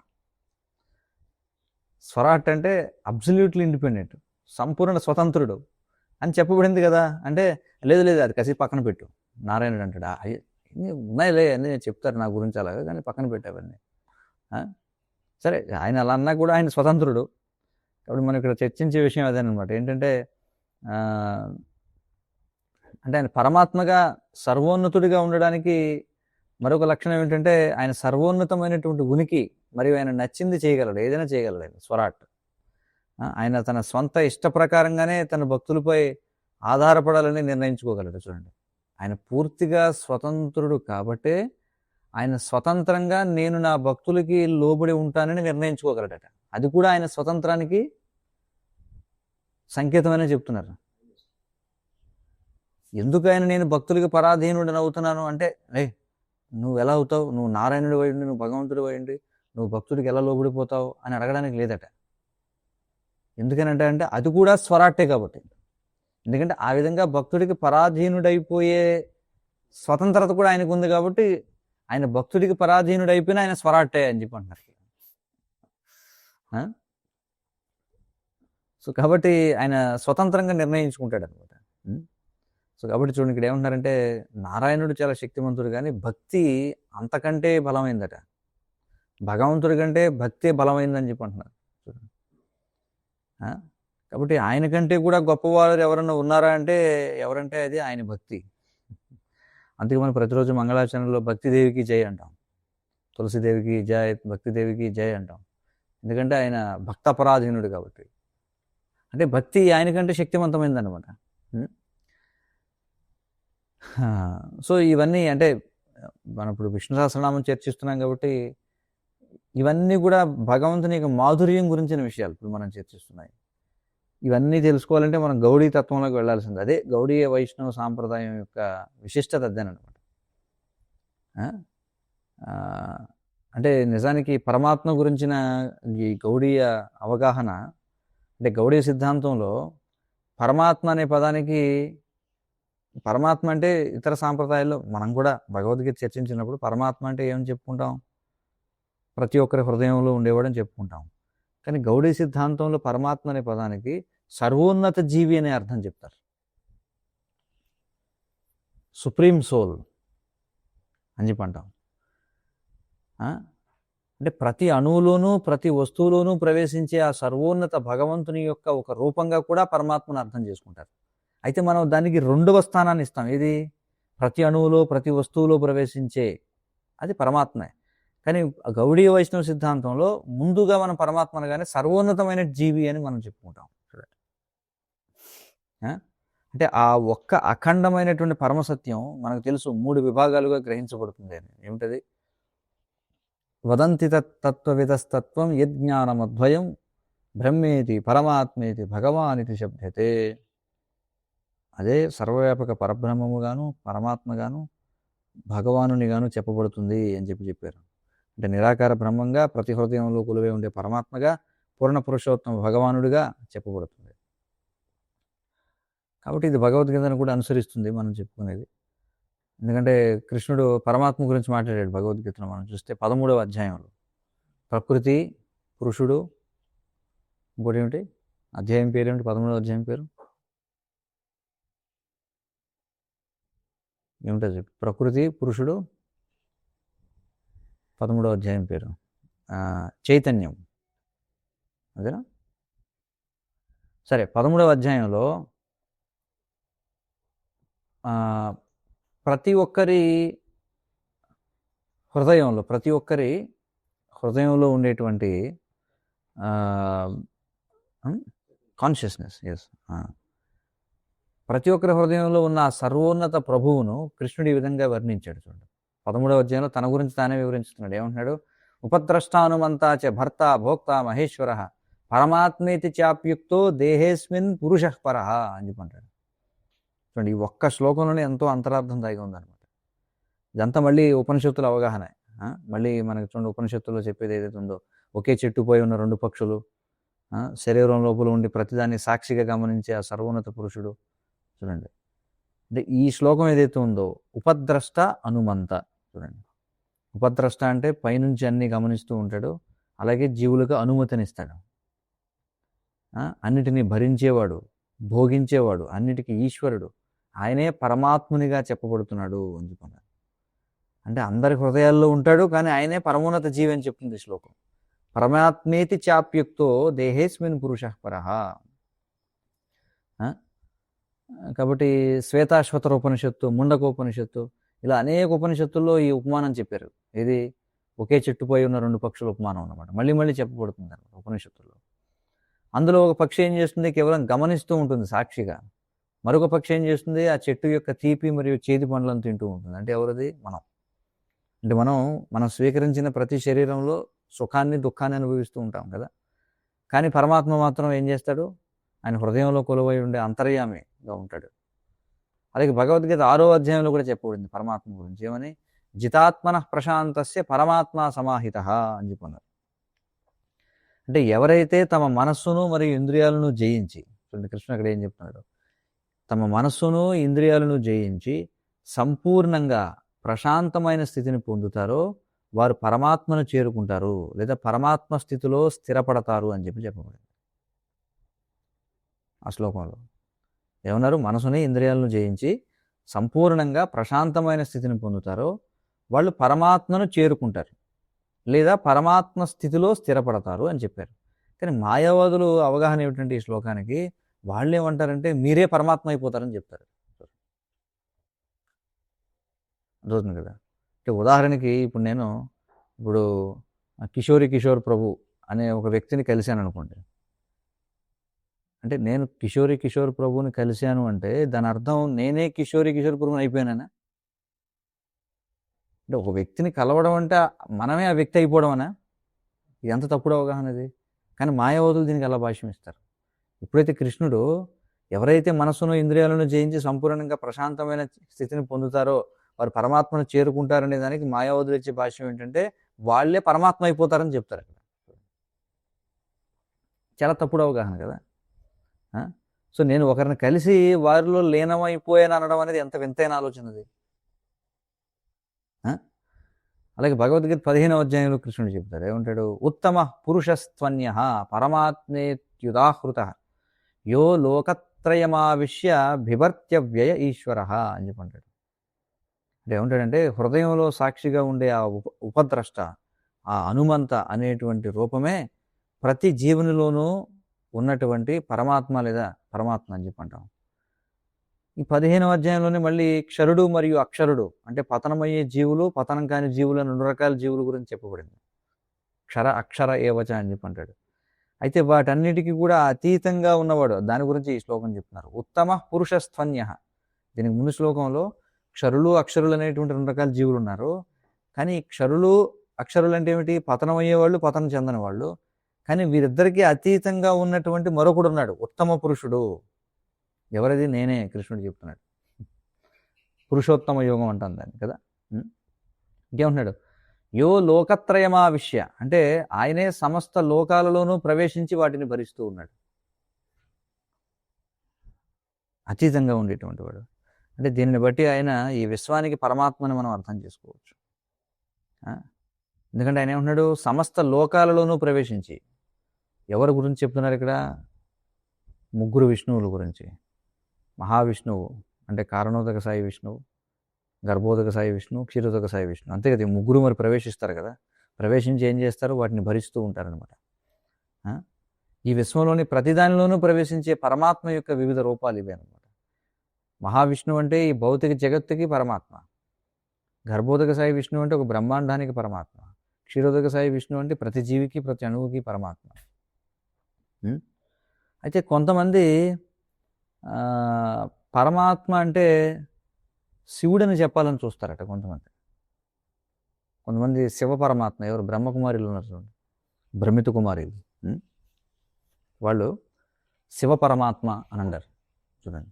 స్వరాట్ అంటే అబ్సల్యూట్లీ ఇండిపెండెంట్, సంపూర్ణ స్వతంత్రుడు అని చెప్పబడింది కదా. అంటే లేదు అది కాసేపు పక్కన పెట్టు, నారాయణుడు అంటాడు. ఉన్నాయిలే అన్నీ చెప్తారు నా గురించి అలాగా, కానీ పక్కన పెట్టావన్నీ. సరే, ఆయన అలా అన్నా కూడా ఆయన స్వతంత్రుడు. కాబట్టి మనం ఇక్కడ చర్చించే విషయం అదేనమాట. ఏంటంటే అంటే ఆయన పరమాత్మగా సర్వోన్నతుడిగా ఉండడానికి మరొక లక్షణం ఏంటంటే, ఆయన సర్వోన్నతమైనటువంటి ఉనికి, మరియు ఆయన నచ్చింది చేయగలడు, ఏదైనా చేయగలడు. ఆయన స్వరాట్. ఆయన తన స్వంత ఇష్ట ప్రకారంగానే తన భక్తులపై ఆధారపడాలని నిర్ణయించుకోగలడు. చూడండి, ఆయన పూర్తిగా స్వతంత్రుడు కాబట్టే ఆయన స్వతంత్రంగా నేను నా భక్తులకి లోబడి ఉంటానని నిర్ణయించుకోగలడట. అది కూడా ఆయన స్వతంత్రానికి సంకేతమనే చెప్తున్నారు. ఎందుకైనా నేను భక్తులకి పరాధీనుడిని అవుతున్నాను అంటే, నువ్వు ఎలా అవుతావు, నువ్వు నారాయణుడు అయ్యండి, నువ్వు భగవంతుడు అయ్యండి, నువ్వు భక్తుడికి ఎలా లోబడిపోతావు అని అడగడానికి లేదట. ఎందుకనంటే అంటే అది కూడా స్వరాట్టే కాబట్టి. ఎందుకంటే ఆ విధంగా భక్తుడికి పరాధీనుడైపోయే స్వతంత్రత కూడా ఆయనకు ఉంది కాబట్టి ఆయన భక్తుడికి పరాధీనుడైపోయినా ఆయన స్వరాట్టే అని చెప్పి అంటున్నారు. సో కాబట్టి ఆయన స్వతంత్రంగా నిర్ణయించుకుంటాడు అనమాట. సో కాబట్టి చూడండి, ఇక్కడ ఏమంటున్నారంటే నారాయణుడు చాలా శక్తివంతుడు, కానీ భక్తి అంతకంటే బలమైందట. భగవంతుడి కంటే భక్తే బలమైందని చెప్పి అంటున్నారు. చూడండి, కాబట్టి ఆయన కంటే కూడా గొప్పవారు ఎవరన్నా ఉన్నారా అంటే ఎవరంటే అది ఆయన భక్తి. అందుకే మనం ప్రతిరోజు మంగళాచరణలో భక్తిదేవికి జై అంటాం, తులసిదేవికి జై, భక్తిదేవికి జై అంటాం. ఎందుకంటే ఆయన భక్తపరాధీనుడు కాబట్టి. అంటే భక్తి ఆయన కంటే శక్తివంతమైందనమాట. సో ఇవన్నీ అంటే మనం ఇప్పుడు విష్ణు సహస్రనామం చర్చిస్తున్నాం కాబట్టి ఇవన్నీ కూడా భగవంతుని యొక్క మాధుర్యం గురించిన విషయాలు ఇప్పుడు మనం చర్చిస్తున్నాయి. ఇవన్నీ తెలుసుకోవాలంటే మనం గౌడీ తత్వంలోకి వెళ్ళాల్సింది. అదే గౌడీయ వైష్ణవ సాంప్రదాయం యొక్క విశిష్టత అదేనమాట. అంటే నిజానికి పరమాత్మ గురించిన ఈ గౌడీయ అవగాహన, అంటే గౌడీయ సిద్ధాంతంలో పరమాత్మ అనే పదానికి, పరమాత్మ అంటే ఇతర సాంప్రదాయాల్లో మనం కూడా భగవద్గీత చర్చించినప్పుడు పరమాత్మ అంటే ఏమని చెప్పుకుంటాం, ప్రతి ఒక్కరి హృదయంలో ఉండేవాడని చెప్పుకుంటాం. కానీ గౌడీ సిద్ధాంతంలో పరమాత్మ అనే పదానికి సర్వోన్నత జీవి అనే అర్థం చెప్తారు. సుప్రీం సోల్ అని చెప్పి అంటాం. అంటే ప్రతి అణువులోనూ ప్రతి వస్తువులోనూ ప్రవేశించే ఆ సర్వోన్నత భగవంతుని యొక్క ఒక రూపంగా కూడా పరమాత్మను అర్థం చేసుకుంటారు. అయితే మనం దానికి రెండవ స్థానాన్ని ఇస్తాం. ఇది ప్రతి అణువులో ప్రతి వస్తువులో ప్రవేశించే అది పరమాత్మే. కానీ గౌడీయ వైష్ణవ సిద్ధాంతంలో ముందుగా మనం పరమాత్మ అనగానే సర్వోన్నతమైన జీవి అని మనం చెప్పుకుంటాం. చూడండి, అంటే ఆ ఒక్క అఖండమైనటువంటి పరమసత్యం మనకు తెలుసు 3 విభాగాలుగా గ్రహించబడుతుంది అని. ఏమిటది? వదంతి తత్వవిదస్తత్వం యజ్ఞానమద్వయం బ్రహ్మేతి పరమాత్మేతి భగవానితి శబ్దతే. అదే సర్వవ్యాపక పరబ్రహ్మముగాను పరమాత్మగాను భగవానునిగాను చెప్పబడుతుంది అని చెప్పారు. అంటే నిరాకార బ్రహ్మంగా ప్రతి హృదయంలో కొలువై ఉండే పరమాత్మగా పూర్ణ పురుషోత్తమ భగవానుడిగా చెప్పబడుతుంది. కాబట్టి ఇది భగవద్గీతను కూడా అనుసరిస్తుంది మనం చెప్పుకునేది. ఎందుకంటే కృష్ణుడు పరమాత్మ గురించి మాట్లాడాడు భగవద్గీతను మనం చూస్తే 13వ అధ్యాయంలో. ప్రకృతి, పురుషుడు, ఇంకోటి ఏమిటి అధ్యాయం పేరు ఏమిటి? 13వ అధ్యాయం పేరు ఏమిటో చెప్పి. ప్రకృతి, పురుషుడు, 13వ అధ్యాయం పేరు చైతన్యం, అదేనా? సరే, 13వ అధ్యాయంలో ప్రతి ఒక్కరి హృదయంలో ఉండేటువంటి కాన్షియస్నెస్, ప్రతి ఒక్కరి హృదయంలో ఉన్న సర్వోన్నత ప్రభువును కృష్ణుడు ఈ విధంగా వర్ణించాడు. చూడండి, 13వ అధ్యాయంలో తన గురించి తానే వివరించుతున్నాడు. ఏమంటున్నాడు? ఉపద్రష్టానుమంతా చ భర్త భోక్త మహేశ్వర పరమాత్మేతి చాప్యుక్తో దేహేస్మిన్ పురుష పరః అని చెప్పంటాడు. చూడండి, ఈ ఒక్క శ్లోకంలోనే ఎంతో అంతరార్థం దాగి ఉందన్నమాట. ఇదంతా మళ్ళీ ఉపనిషత్తుల అవగాహన. మళ్ళీ మనకి చూడండి, ఉపనిషత్తుల్లో చెప్పేది ఏదైతే ఉందో, ఒకే చెట్టుపై ఉన్న 2 పక్షులు, శరీరం లోపల ఉండి ప్రతిదాన్ని సాక్షిగా గమనించే ఆ సర్వోన్నత పురుషుడు. చూడండి, అంటే ఈ శ్లోకం ఏదైతే ఉందో ఉపద్రష్ట అనుమంత. చూడండి, ఉపద్రష్ట అంటే పైనుంచి అన్ని గమనిస్తూ ఉంటాడు, అలాగే జీవులకు అనుమతినిస్తాడు, అన్నిటినీ భరించేవాడు, భోగించేవాడు, అన్నిటికీ ఈశ్వరుడు, ఆయనే పరమాత్మునిగా చెప్పబడుతున్నాడు అని చెప్పుకున్నాడు. అంటే అందరి హృదయాల్లో ఉంటాడు, కానీ ఆయనే పరమోన్నత జీవి అని చెప్తుంది శ్లోకం. పరమాత్మేతి చాప్యుక్తో దేహేస్మిన్ పురుష పరః. కాబట్టి శ్వేతాశ్వతర ఉపనిషత్తు, ముండకోపనిషత్తు, ఇలా అనేక ఉపనిషత్తుల్లో ఈ ఉపమానం చెప్పారు. ఇది ఒకే చెట్టుపై ఉన్న 2 పక్షుల ఉపమానం అన్నమాట. మళ్ళీ మళ్ళీ చెప్పబడుతుంది అన్నమాట ఉపనిషత్తుల్లో. అందులో ఒక పక్షి ఏం చేస్తుంది? కేవలం గమనిస్తూ ఉంటుంది సాక్షిగా. మరొక పక్షి ఏం చేస్తుంది? ఆ చెట్టు యొక్క తీపి మరియు చేదు పండ్లను తింటూ ఉంటుంది. అంటే ఎవరిది? మనం. అంటే మనం స్వీకరించిన ప్రతి శరీరంలో సుఖాన్ని దుఃఖాన్ని అనుభవిస్తూ ఉంటాం కదా. కానీ పరమాత్మ మాత్రం ఏం చేస్తాడు? ఆయన హృదయంలో కొలువై ఉండే అంతర్యామిగా ఉంటాడు. అలాగే భగవద్గీత 6వ అధ్యాయంలో కూడా చెప్పబడింది పరమాత్మ గురించి. ఏమని? జితాత్మన ప్రశాంతస్య పరమాత్మ సమాహిత అని చెప్పన్నారు. అంటే ఎవరైతే తమ మనస్సును మరియు ఇంద్రియాలను జయించి, చూడండి కృష్ణ అక్కడ ఏం చెప్తున్నాడు, తమ మనస్సును ఇంద్రియాలను జయించి సంపూర్ణంగా ప్రశాంతమైన స్థితిని పొందుతారో వారు పరమాత్మను చేరుకుంటారు, లేదా పరమాత్మ స్థితిలో స్థిరపడతారు అని చెప్పబడింది ఆ శ్లోకంలో. ఏమన్నారు? మనసుని ఇంద్రియాలను జయించి సంపూర్ణంగా ప్రశాంతమైన స్థితిని పొందుతారో వాళ్ళు పరమాత్మను చేరుకుంటారు, లేదా పరమాత్మ స్థితిలో స్థిరపడతారు అని చెప్పారు. కానీ మాయావాదులు అవగాహన ఏమిటంటే ఈ శ్లోకానికి, వాళ్ళు ఏమంటారంటే మీరే పరమాత్మ అయిపోతారని చెప్తారు. అర్థమవుతుంది కదా? అంటే ఉదాహరణకి ఇప్పుడు కిషోర్ ప్రభు అనే ఒక వ్యక్తిని కలిశాను అనుకోండి. అంటే నేను కిషోర్ ప్రభుని కలిశాను అంటే దాని అర్థం నేనే కిషోర్ ప్రభుని అయిపోయానా? అంటే ఒక వ్యక్తిని కలవడం అంటే మనమే ఆ వ్యక్తి అయిపోవడం అనా? ఇది ఎంత తప్పుడు అవగాహన ఇది. కానీ మాయావతులు దీనికి అలా భాష్యం ఇస్తారు. ఎప్పుడైతే కృష్ణుడు ఎవరైతే మనస్సును ఇంద్రియాలను జయించి సంపూర్ణంగా ప్రశాంతమైన స్థితిని పొందుతారో వారు పరమాత్మను చేరుకుంటారనే దానికి మాయావతులు ఇచ్చే భాష్యం ఏంటంటే వాళ్ళే పరమాత్మ అయిపోతారని చెప్తారు అక్కడ. చాలా తప్పుడు అవగాహన కదా. సో నేను ఒకరిని కలిసి వారిలో లీనమైపోయాను అనడం అనేది ఎంత వింతైన ఆలోచన అది. అలాగే భగవద్గీత 15వ అధ్యాయంలో కృష్ణుడు చెప్తాడు, ఏమంటాడు? ఉత్తమ పురుషస్త్వన్య పరమాత్మేత్యుదాహృత యో లోకత్రయమావిశ్య బిభర్త్యవ్యయ ఈశ్వర అని చెప్పంటాడు. అంటే ఏమంటాడంటే హృదయంలో సాక్షిగా ఉండే ఆ ఉపద్రష్ట, ఆ హనుమంత అనేటువంటి రూపమే ప్రతి జీవునిలోనూ ఉన్నటువంటి పరమాత్మ లేదా పరమాత్మ అని చెప్పంటాం. ఈ 15వ అధ్యాయంలోనే మళ్ళీ క్షరుడు మరియు అక్షరుడు అంటే పతనమయ్యే జీవులు, పతనం కాని జీవులు అని 2 రకాల జీవుల గురించి చెప్పబడింది. క్షర అక్షర ఏవచ అని చెప్పంటాడు. అయితే వాటన్నిటికీ కూడా అతీతంగా ఉన్నవాడు, దాని గురించి ఈ శ్లోకం చెప్తున్నారు. ఉత్తమ పురుషస్త్వన్య. దీనికి ముందు శ్లోకంలో క్షరులు అక్షరులు అనేటువంటి 2 రకాల జీవులు ఉన్నారు. కానీ క్షరులు అక్షరులు అంటే ఏమిటి? పతనమయ్యేవాళ్ళు, పతనం చెందని వాళ్ళు. కానీ వీరిద్దరికీ అతీతంగా ఉన్నటువంటి మరొకడు ఉన్నాడు, ఉత్తమ పురుషుడు. ఎవరిది? నేనే. కృష్ణుడు చెప్తున్నాడు. పురుషోత్తమ యోగం అంటాను దాన్ని కదా. ఇంకేమంటున్నాడు? యో లోకత్రయమావిశ్య అంటే ఆయనే సమస్త లోకాలలోనూ ప్రవేశించి వాటిని భరిస్తూ ఉన్నాడు. అతీతంగా ఉండేటువంటి వాడు. అంటే దీనిని బట్టి ఆయన ఈ విశ్వానికి పరమాత్మని మనం అర్థం చేసుకోవచ్చు. ఎందుకంటే ఆయన ఏమంటున్నాడు? సమస్త లోకాలలోనూ ప్రవేశించి. ఎవరి గురించి చెప్తున్నారు ఇక్కడ? 3 విష్ణువుల గురించి. మహావిష్ణువు అంటే కారణోదక సాయి విష్ణువు, గర్భోదక సాయి విష్ణువు, క్షీరోదక సాయి విష్ణువు. అంతే కదా, ఈ 3 మరి ప్రవేశిస్తారు కదా. ప్రవేశించి ఏం చేస్తారు? వాటిని భరిస్తూ ఉంటారనమాట. ఈ విశ్వంలోని ప్రతిదానిలోనూ ప్రవేశించే పరమాత్మ యొక్క వివిధ రూపాలు ఇవే అనమాట. మహావిష్ణువు అంటే ఈ భౌతిక జగత్తుకి పరమాత్మ, గర్భోదక సాయి విష్ణువు అంటే ఒక బ్రహ్మాండానికి పరమాత్మ, క్షీరోదక సాయి విష్ణువు అంటే ప్రతి జీవికి ప్రతి అణువుకి పరమాత్మ. అయితే కొంతమంది పరమాత్మ అంటే శివుడని చెప్పాలని చూస్తారట కొంతమంది శివ పరమాత్మ. ఎవరు? బ్రహ్మకుమారిలు ఉన్నారు చూడండి, భ్రమిత కుమారిలు. వాళ్ళు శివ పరమాత్మ అని అంటారు చూడండి.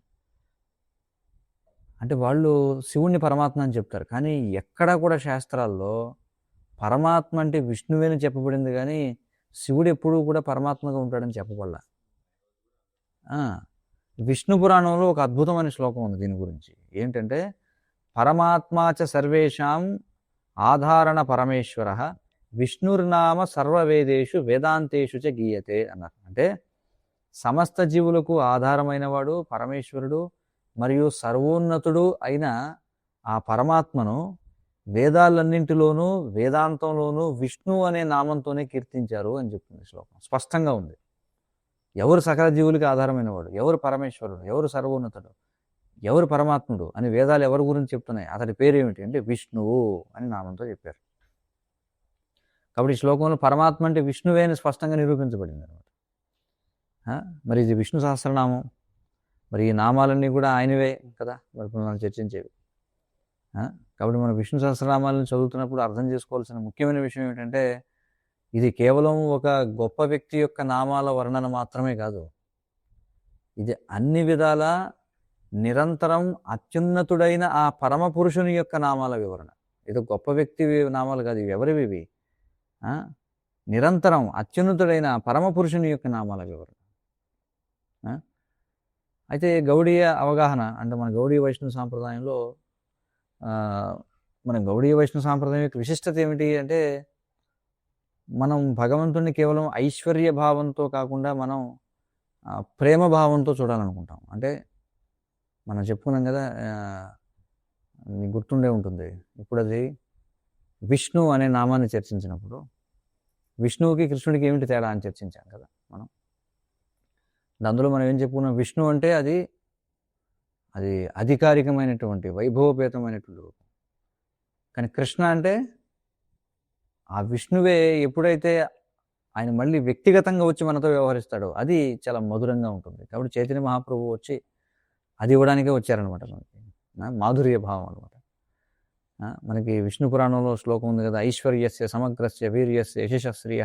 అంటే వాళ్ళు శివుణ్ణి పరమాత్మ అని చెప్తారు. కానీ ఎక్కడా కూడా శాస్త్రాల్లో పరమాత్మ అంటే విష్ణువేని చెప్పబడింది, కానీ శివుడు ఎప్పుడూ కూడా పరమాత్మగా ఉంటాడని చెప్పబడలా. విష్ణు పురాణంలో ఒక అద్భుతమైన శ్లోకం ఉంది దీని గురించి. ఏంటంటే పరమాత్మాచ సర్వేషాం ఆధారణ పరమేశ్వర విష్ణుర్నామ సర్వవేదేషు వేదాంతేషు చ గీయతే అన్నారు. అంటే సమస్త జీవులకు ఆధారమైన వాడు పరమేశ్వరుడు మరియు సర్వోన్నతుడు అయిన ఆ పరమాత్మను వేదాలన్నింటిలోనూ వేదాంతంలోనూ విష్ణు అనే నామంతోనే కీర్తించారు అని చెప్తుంది శ్లోకం. స్పష్టంగా ఉంది. ఎవరు సకల జీవులకి ఆధారమైన వాడు, ఎవరు పరమేశ్వరుడు, ఎవరు సర్వోన్నతుడు, ఎవరు పరమాత్ముడు అని వేదాలు ఎవరి గురించి చెప్తున్నాయి? అతడి పేరు ఏమిటి అంటే విష్ణువు అని నామంతో చెప్పారు. కాబట్టి ఈ శ్లోకంలో పరమాత్మ అంటే విష్ణువే అని స్పష్టంగా నిరూపించబడింది అనమాట. మరి ఇది విష్ణు సహస్రనామం. మరి ఈ నామాలన్నీ కూడా ఆయనవే కదా మరి మనం చర్చించేవి. కాబట్టి మనం విష్ణు సహస్రనామాలను చదువుతున్నప్పుడు అర్థం చేసుకోవాల్సిన ముఖ్యమైన విషయం ఏమిటంటే ఇది కేవలం ఒక గొప్ప వ్యక్తి యొక్క నామాల వర్ణన మాత్రమే కాదు. ఇది అన్ని విధాల నిరంతరం అత్యున్నతుడైన ఆ పరమ పురుషుని యొక్క నామాల వివరణ. ఏదో గొప్ప వ్యక్తి నామాలు కాదు, ఇవి ఎవరివి ఇవి? నిరంతరం అత్యున్నతుడైన పరమ పురుషుని యొక్క నామాల వివరణ. అయితే గౌడీయ అవగాహన అంటే మన గౌడీయ వైష్ణవ సాంప్రదాయంలో మన గౌడీయ వైష్ణవ సాంప్రదాయం యొక్క విశిష్టత ఏమిటి అంటే, మనం భగవంతుడిని కేవలం ఐశ్వర్య భావంతో కాకుండా మనం ప్రేమ భావంతో చూడాలనుకుంటాం. అంటే మనం చెప్పుకున్నాం కదా, మీకు గుర్తుండే ఉంటుంది, ఇప్పుడు అది విష్ణు అనే నామాన్ని చర్చించినప్పుడు విష్ణువుకి కృష్ణుడికి ఏమిటి తేడా అని చర్చించాం కదా మనం. అందులో మనం ఏం చెప్పుకున్నాం, విష్ణు అంటే అది అధికారికమైనటువంటి వైభవపేతమైనటువంటి రూపం. కానీ కృష్ణ అంటే ఆ విష్ణువే ఎప్పుడైతే ఆయన మళ్ళీ వ్యక్తిగతంగా వచ్చి మనతో వ్యవహరిస్తాడో అది చాలా మధురంగా ఉంటుంది. కాబట్టి చైతన్య మహాప్రభు వచ్చి అది ఇవ్వడానికే వచ్చారనమాట మనకి, మాధుర్య భావం అనమాట. మనకి విష్ణు పురాణంలో శ్లోకం ఉంది కదా, ఐశ్వర్యస్య సమగ్రస్య వీర్యస్య యశశ్రియ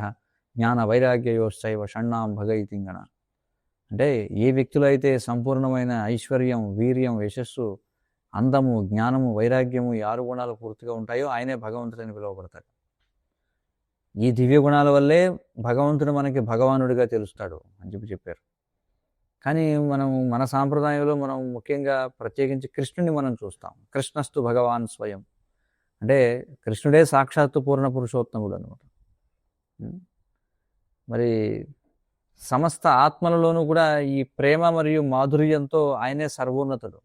జ్ఞాన వైరాగ్యయోశ్చైవ షణ్ణాం భగైతింగణ. అంటే ఏ వ్యక్తులు అయితే సంపూర్ణమైన ఐశ్వర్యం, వీర్యం, యశస్సు, అందము, జ్ఞానము, వైరాగ్యము, ఈ 6 గుణాలు పూర్తిగా ఉంటాయో ఆయనే భగవంతుడని పిలువబడతాడు. ఈ దివ్య గుణాల వల్లే భగవంతుడు మనకి భగవానుడిగా తెలుస్తాడు అని చెప్పారు. కానీ మన సాంప్రదాయంలో మనం ముఖ్యంగా ప్రత్యేకించి కృష్ణుని మనం చూస్తాం. కృష్ణస్తు భగవాన్ స్వయం, అంటే కృష్ణుడే సాక్షాత్తు పూర్ణ పురుషోత్తముడు అనమాట. మరి సమస్త ఆత్మలలోనూ కూడా ఈ ప్రేమ మరియు మాధుర్యంతో ఆయనే సర్వోన్నతుడు.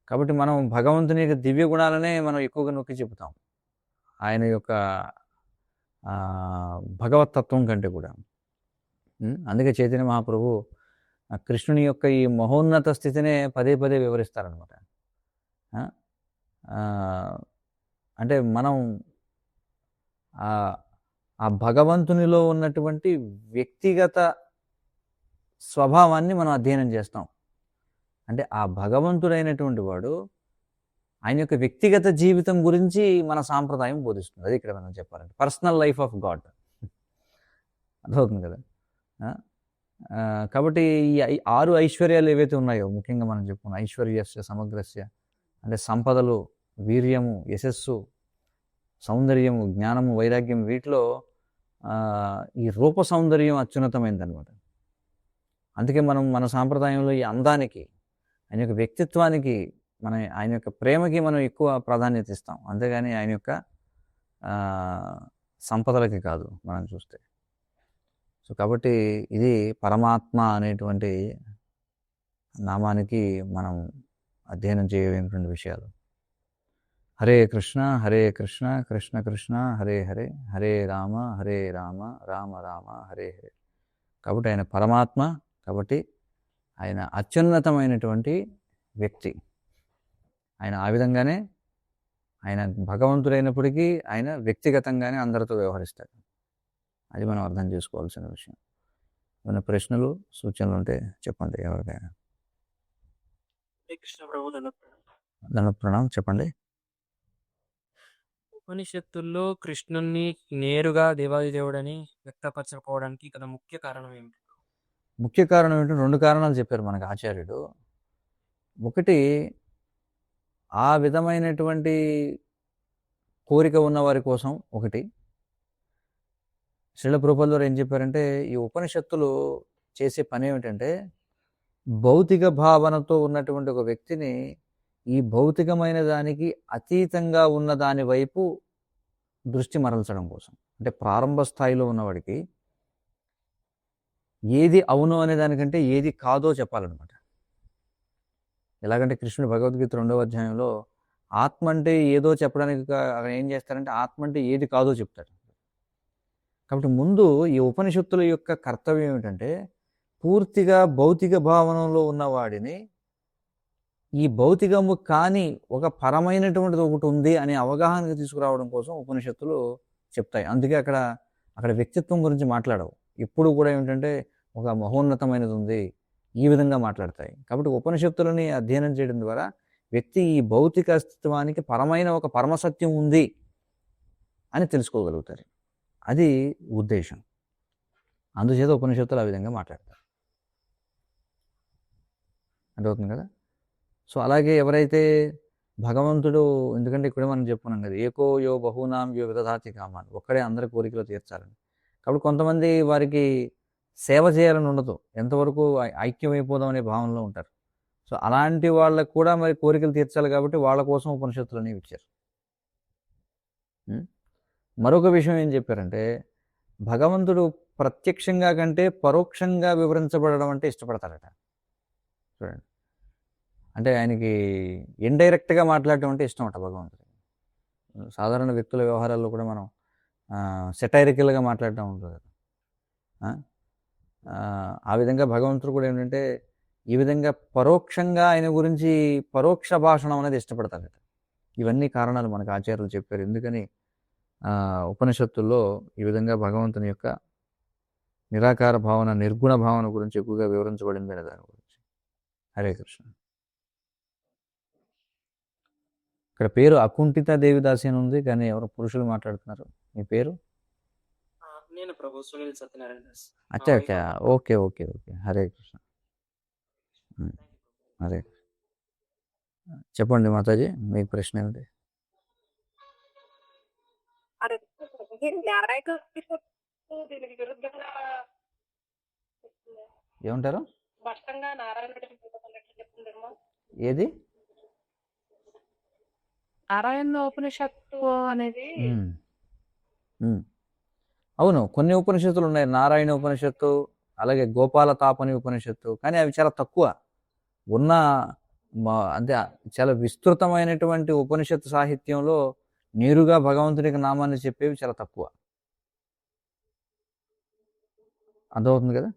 కాబట్టి మనం భగవంతుని యొక్క దివ్య గుణాలనే మనం ఎక్కువగా నొక్కి చెబుతాం, ఆయన యొక్క భగవతత్వం కంటే కూడా. అందుకే చైతన్య మహాప్రభు కృష్ణుని యొక్క ఈ మహోన్నత స్థితినే పదే పదే వివరిస్తారనమాట. అంటే మనం ఆ భగవంతునిలో ఉన్నటువంటి వ్యక్తిగత స్వభావాన్ని మనం అధ్యయనం చేస్తాం. అంటే ఆ భగవంతుడైనటువంటి వాడు ఆయన యొక్క వ్యక్తిగత జీవితం గురించి మన సాంప్రదాయం బోధిస్తుంది. అది ఇక్కడ మనం చెప్పాలంటే పర్సనల్ లైఫ్ ఆఫ్ గాడ్ అర్థమవుతుంది కదా. కాబట్టి ఈ 6 ఐశ్వర్యాలు ఏవైతే ఉన్నాయో, ముఖ్యంగా మనం చెప్పుకున్న ఐశ్వర్యస్య సమగ్రస్య అంటే సంపదలు, వీర్యము, యశస్సు, సౌందర్యము, జ్ఞానము, వైరాగ్యం, వీటిలో ఈ రూప సౌందర్యం అత్యున్నతమైనదనమాట. అందుకే మనం మన సాంప్రదాయంలో ఈ అందానికి, ఆయన యొక్క వ్యక్తిత్వానికి, ఆయన యొక్క ప్రేమకి మనం ఎక్కువ ప్రాధాన్యత ఇస్తాం, అంతేగాని ఆయన యొక్క సంపదలకి కాదు మనం చూస్తే. సో కాబట్టి ఇది పరమాత్మ అనేటువంటి నామానికి మనం అధ్యయనం చేయలేనటువంటి విషయాలు. హరే కృష్ణ కృష్ణ కృష్ణ హరే హరే, హరే రామ రామ రామ హరే హరే. కాబట్టి ఆయన పరమాత్మ, కాబట్టి ఆయన అత్యున్నతమైనటువంటి వ్యక్తి. ఆయన ఆ విధంగానే ఆయన భగవంతుడైనప్పటికీ ఆయన వ్యక్తిగతంగానే అందరితో వ్యవహరిస్తాడు. అది మనం అర్థం చేసుకోవాల్సిన విషయం. ఏమైనా ప్రశ్నలు, సూచనలు ఉంటే చెప్పండి ఎవరికైనా. కృష్ణ ప్రభు దండ ప్రణామం. చెప్పండి. ఉపనిషత్తుల్లో కృష్ణుణ్ణి నేరుగా దేవాది దేవుడని వ్యక్తపరచకపోవడానికి గల ముఖ్య కారణం ఏమిటి? ముఖ్య కారణం ఏంటంటే 2 కారణాలు చెప్పారు మనకు ఆచార్యుడు. ఒకటి, ఆ విధమైనటువంటి కోరిక ఉన్న వారి కోసం ఒకటి. శ్రీల ప్రభుపాదుల వారు ఏం చెప్పారంటే, ఈ ఉపనిషత్తులు చేసే పని ఏమిటంటే, భౌతిక భావనతో ఉన్నటువంటి ఒక వ్యక్తిని ఈ భౌతికమైన దానికి అతీతంగా ఉన్న దాని వైపు దృష్టి మరల్చడం కోసం. అంటే ప్రారంభ స్థాయిలో ఉన్నవాడికి ఏది అవునో అనే దానికంటే ఏది కాదో చెప్పాలన్నమాట. ఎలాగంటే కృష్ణుడు భగవద్గీత 2వ అధ్యాయంలో ఆత్మ అంటే ఏదో చెప్పడానికి ఏం చేస్తారంటే ఆత్మ అంటే ఏది కాదో చెప్తాడు. కాబట్టి ముందు ఈ ఉపనిషత్తుల యొక్క కర్తవ్యం ఏమిటంటే, పూర్తిగా భౌతిక భావనలో ఉన్నవాడిని ఈ భౌతికము కాని ఒక పరమైనటువంటిది ఒకటి ఉంది అనే అవగాహనకు తీసుకురావడం కోసం ఉపనిషత్తులు చెప్తాయి. అందుకే అక్కడ వ్యక్తిత్వం గురించి మాట్లాడవు. ఇప్పుడు కూడా ఏమిటంటే ఒక మహోన్నతమైనది ఉంది, ఈ విధంగా మాట్లాడతాయి. కాబట్టి ఉపనిషత్తులని అధ్యయనం చేయడం ద్వారా వ్యక్తి ఈ భౌతిక అస్తిత్వానికి పరమైన ఒక పరమసత్యం ఉంది అని తెలుసుకోగలుగుతారు. అది ఉద్దేశం. అందుచేత ఉపనిషత్తులు ఆ విధంగా మాట్లాడతారు. అర్థమవుతుంది కదా. సో అలాగే ఎవరైతే భగవంతుడు, ఎందుకంటే ఇక్కడే మనం చెప్పుకున్నాం కదా, ఏకో యో బహూనాం యో విదధాతి కామాన్, ఒక్కడే అందరి కోరికలు తీర్చాలని. కాబట్టి కొంతమంది వారికి సేవ చేయాలని ఉండదు, ఎంతవరకు ఐక్యమైపోదాం అనే భావనలో ఉంటారు. సో అలాంటి వాళ్ళకు కూడా మరి కోరికలు తీర్చాలి కాబట్టి వాళ్ళ కోసం ఉపనిషత్తులు అనేవి ఇచ్చారు. మరొక విషయం ఏం చెప్పారంటే, భగవంతుడు ప్రత్యక్షంగా కంటే పరోక్షంగా వివరించబడడం అంటే ఇష్టపడతారట. చూడండి, అంటే ఆయనకి ఇండైరెక్ట్గా మాట్లాడటం అంటే ఇష్టం అట భగవంతుడు. సాధారణ వ్యక్తుల వ్యవహారాల్లో కూడా మనం సెటైరికల్గా మాట్లాడటం ఉంటుంది కదా. ఆ విధంగా భగవంతుడు కూడా ఏంటంటే ఈ విధంగా పరోక్షంగా ఆయన గురించి పరోక్ష భాషణం అనేది ఇష్టపడతారట. ఇవన్నీ కారణాలు మనకు ఆచార్యులు చెప్పారు ఎందుకని ఉపనిషత్తుల్లో ఈ విధంగా భగవంతుని యొక్క నిరాకార భావన, నిర్గుణ భావన గురించి ఎక్కువగా వివరించబడింది అనే దాని గురించి. హరే కృష్ణ. ఇక్కడ పేరు అకుంఠిత దేవిదాసి అని ఉంది, కానీ ఎవరు పురుషులు మాట్లాడుతున్నారు. మీ పేరు? నేను ప్రభు సునీల్ సత్యనారాయణ దాస్. అచ్చా అచ్చా, okay okay okay. Hare Krishna. Hare చెప్పండి మాతాజీ, మీకు ప్రశ్న ఏమిటి? అదే నారాయణ దీనికి విరుద్ధంగా ఏమంటారు? స్పష్టంగా నారాయణుడికి విరుద్ధమైనట్లు చెప్తుందేమో. ఏది? నారాయణ ఉపనిషత్తు అనేది అవును, కొన్ని ఉపనిషత్తులు ఉన్నాయి, నారాయణ ఉపనిషత్తు, అలాగే గోపాల తాపని ఉపనిషత్తు, కానీ అవి చాలా తక్కువ ఉన్న అంటే చాలా విస్తృతమైనటువంటి ఉపనిషత్తు సాహిత్యంలో నేరుగా భగవంతునికి నామాన్ని చెప్పేవి చాలా తక్కువ. అర్థమవుతుంది కదా?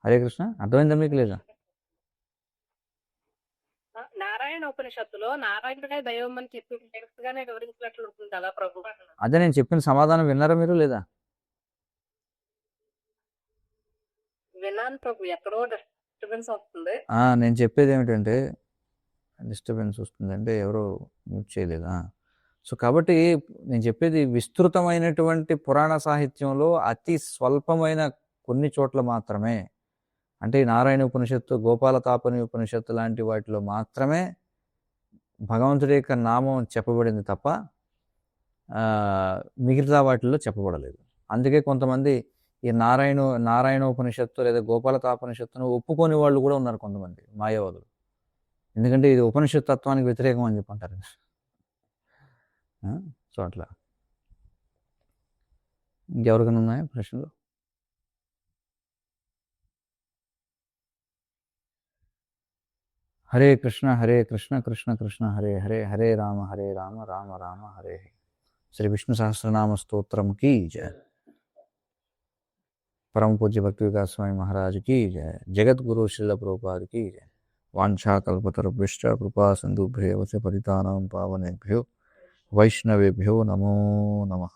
హరే కృష్ణ. అర్థమైందా మీకు లేదా? నారాయణ ఉపనిషత్తులో నారాయణుడే దైవం అని చెప్పి డైరెక్ట్ గానే వివరించినట్లు ఉంటుంది కదా ప్రభు. అదే నేను చెప్పిన సమాధానం విన్నారా మీరు లేదా? విన్నాను ప్రభు, ఎక్కడో డిస్టర్బెన్స్ వస్తుంది. నేను చెప్పేది ఏమిటంటే, డిస్టర్బెన్స్ వస్తుంది అంటే ఎవరో మ్యూట్ చేయలేదా? సో కాబట్టి నేను చెప్పేది విస్తృతమైనటువంటి పురాణ సాహిత్యంలో అతి స్వల్పమైన కొన్ని చోట్ల మాత్రమే, అంటే నారాయణ ఉపనిషత్తు, గోపాల తాపని ఉపనిషత్తు లాంటి వాటిలో మాత్రమే భగవంతుడి యొక్క నామం చెప్పబడింది తప్ప మిగతా వాటిల్లో చెప్పబడలేదు. అందుకే కొంతమంది ఈ నారాయణ ఉపనిషత్తు లేదా గోపాల తాపనిషత్తును ఒప్పుకోని వాళ్ళు కూడా ఉన్నారు కొంతమంది మాయావాదులు. ఎందుకంటే ఇది ఉపనిషత్ తత్వానికి వ్యతిరేకం అని చెప్పి అంటారు. సో అట్లా. ఇంకెవరికైనా ఉన్నాయా ప్రశ్నలు? హరే కృష్ణ కృష్ణ కృష్ణ హరే హరే, హరే రామ రామ రామ హరే హరే. శ్రీ విష్ణు సహస్రనామ స్తోత్రం की जय. परम पूज्य भक्ति विकास स्वामी महाराज की जय. जगत गुरु श्रील प्रभुपाद की जय. वांछा कल्पतरुभ्यश्च कृपा सिन्धुभ्येव च पतितानां पावनेभ्यो वैष्णवेभ्यो नमो नमः.